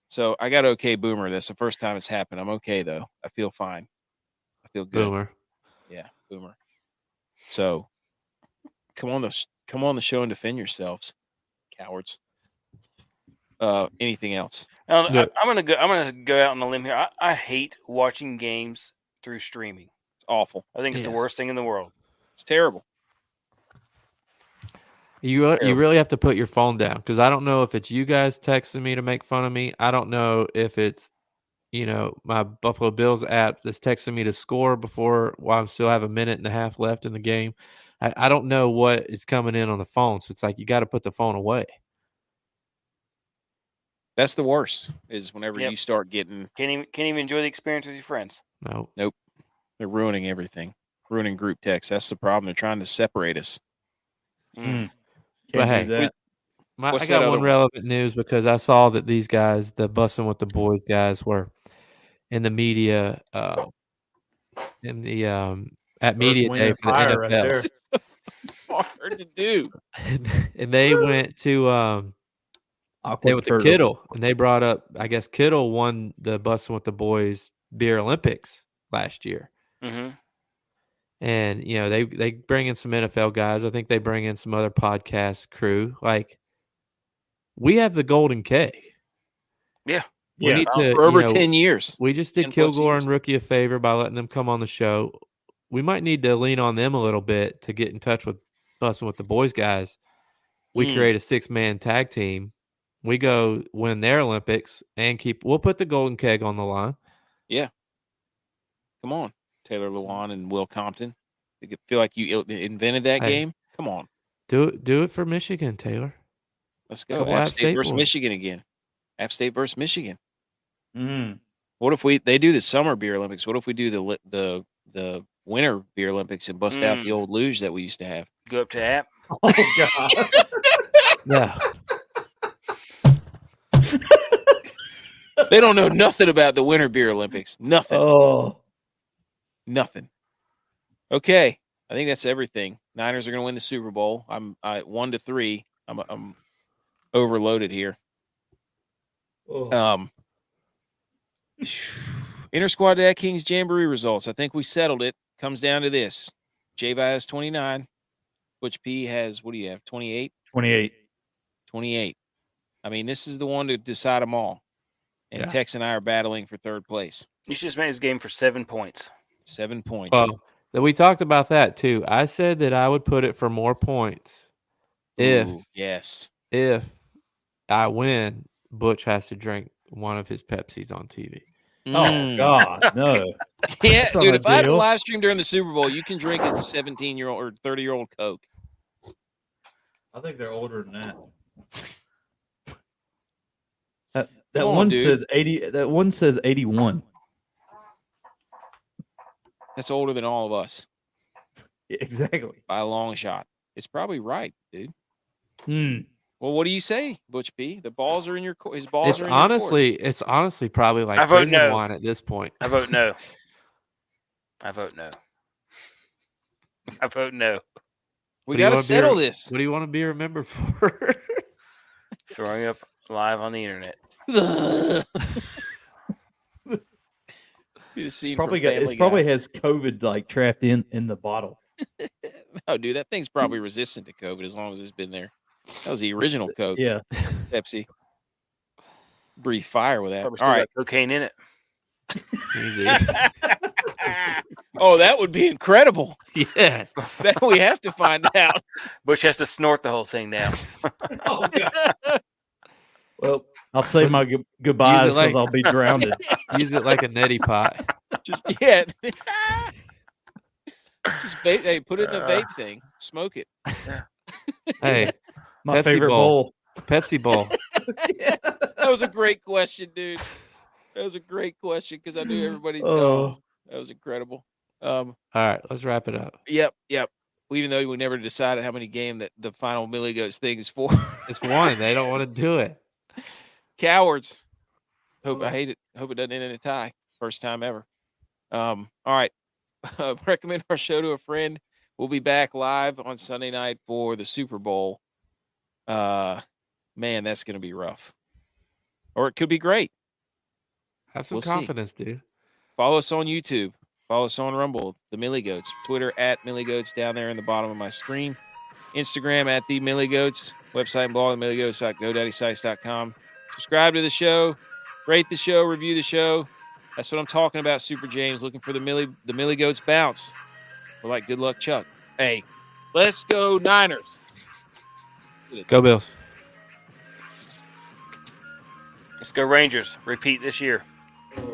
So I got okay, Boomer. That's the first time it's happened. I'm okay, though. I feel fine. I feel good. Boomer. Yeah, Boomer. So come on the show and defend yourselves, cowards. Anything else? I'm gonna go out on a limb here. I hate watching games through streaming. It's awful. I think it's the worst thing in the world. It's terrible. You really have to put your phone down, because I don't know if it's you guys texting me to make fun of me. I don't know if it's my Buffalo Bills app that's texting me to score while I still have a minute and a half left in the game. I don't know what is coming in on the phone, so it's like you got to put the phone away. That's the worst, is whenever you start getting... Can't even enjoy the experience with your friends. Nope. They're ruining everything. Ruining group text. That's the problem. They're trying to separate us. But hey, I got one relevant news, because I saw that these guys, the Bussin' with the Boys guys, were in the media at media day for the NFL. Right, hard to do. And they went to they went to Kittle, and they brought up, I guess Kittle won the Bussin' with the Boys Beer Olympics last year. Mm-hmm. And they bring in some NFL guys. I think they bring in some other podcast crew. Like, we have the golden keg. Yeah. We need to, for over 10 years. We just did Kilgore and Rookie a favor by letting them come on the show. We might need to lean on them a little bit to get in touch with Bussin' with the Boys guys. We create a 6-man tag team. We go win their Olympics and we'll put the golden keg on the line. Yeah. Come on, Taylor Lewan and Will Compton. You feel like you invented that game? Come on. Do it for Michigan, Taylor. Let's go. App State versus Michigan again. App State versus Michigan. What if they do the Summer Beer Olympics? What if we do the Winter Beer Olympics and bust out the old luge that we used to have? Go up to App. Oh, God. Yeah. They don't know nothing about the Winter Beer Olympics. Nothing. Oh, Nothing. Okay, I think that's everything. Niners are going to win the Super Bowl. I'm 1-3. I'm overloaded here. Inter squad Dad Kings Jamboree results. I think we settled it. Comes down to this: J-Vi has 29. Butch P has, what do you have? 28. 28. 28. I mean, this is the one to decide them all. And Yeah. Tex and I are battling for third place. You should just make this game for 7 points. 7 points. Well, we talked about that too. I said that I would put it for more points Ooh, yes. if I win. Butch has to drink one of his Pepsis on TV. Oh God, no. Yeah, That's not dude, a if I had to deal. live stream during the Super Bowl, you can drink a 17-year-old or 30-year-old Coke. I think they're older than that. That Come on, one dude. says 80. That one says 81. That's older than all of us Yeah, exactly. by a long shot. It's probably right, dude. Hmm. Well, what do you say, Butch P? The balls are in your his balls It's are in your court. it's honestly probably like I vote prison no. wine at this point. I vote no. I vote no. I vote no. We What do you got to wanna be settle re- this. What do you want to be remembered for? Throwing up live on the internet. Be the scene Probably from got. Family It probably Guy. has COVID like trapped in the bottle. No, dude, that thing's probably resistant to COVID as long as it's been there. That was the original Coke. Yeah. Pepsi. Breathe fire with that. Probably All still right. got cocaine in it. Easy. Oh, that would be incredible. Yes. That we have to find out. Butch has to snort the whole thing now. Oh God. Well, I'll save my goodbyes because like- I'll be drowned. Use it like a neti pot. Just yeah. Just vape, hey, put it in a vape thing. Smoke it. Hey, My Pepsi favorite bowl. bowl. Pepsi Bowl. That was a great question, dude. That was a great question because I knew everybody. Oh. Oh, that was incredible. All right, let's wrap it up. Yep. Even though we never decided how many game that the final Millie Goats thing is for. It's one. They don't want to do it. Cowards. I hate it. Hope it doesn't end in a tie. First time ever. All right. Recommend our show to a friend. We'll be back live on Sunday night for the Super Bowl. Man, that's going to be rough. Or it could be great. Have some We'll see. confidence, dude. Follow us on YouTube. Follow us on Rumble, the Millie Goats. Twitter at Millie Goats down there in the bottom of my screen. Instagram at the Millie Goats. Website and blog, milliegoats.godaddysites.com. Subscribe to the show. Rate the show. Review the show. That's what I'm talking about, Super James. Looking for the Millie Goats bounce. We're like, good luck, Chuck. Hey, let's go Niners. Go Bills. Let's go Rangers. Repeat this year.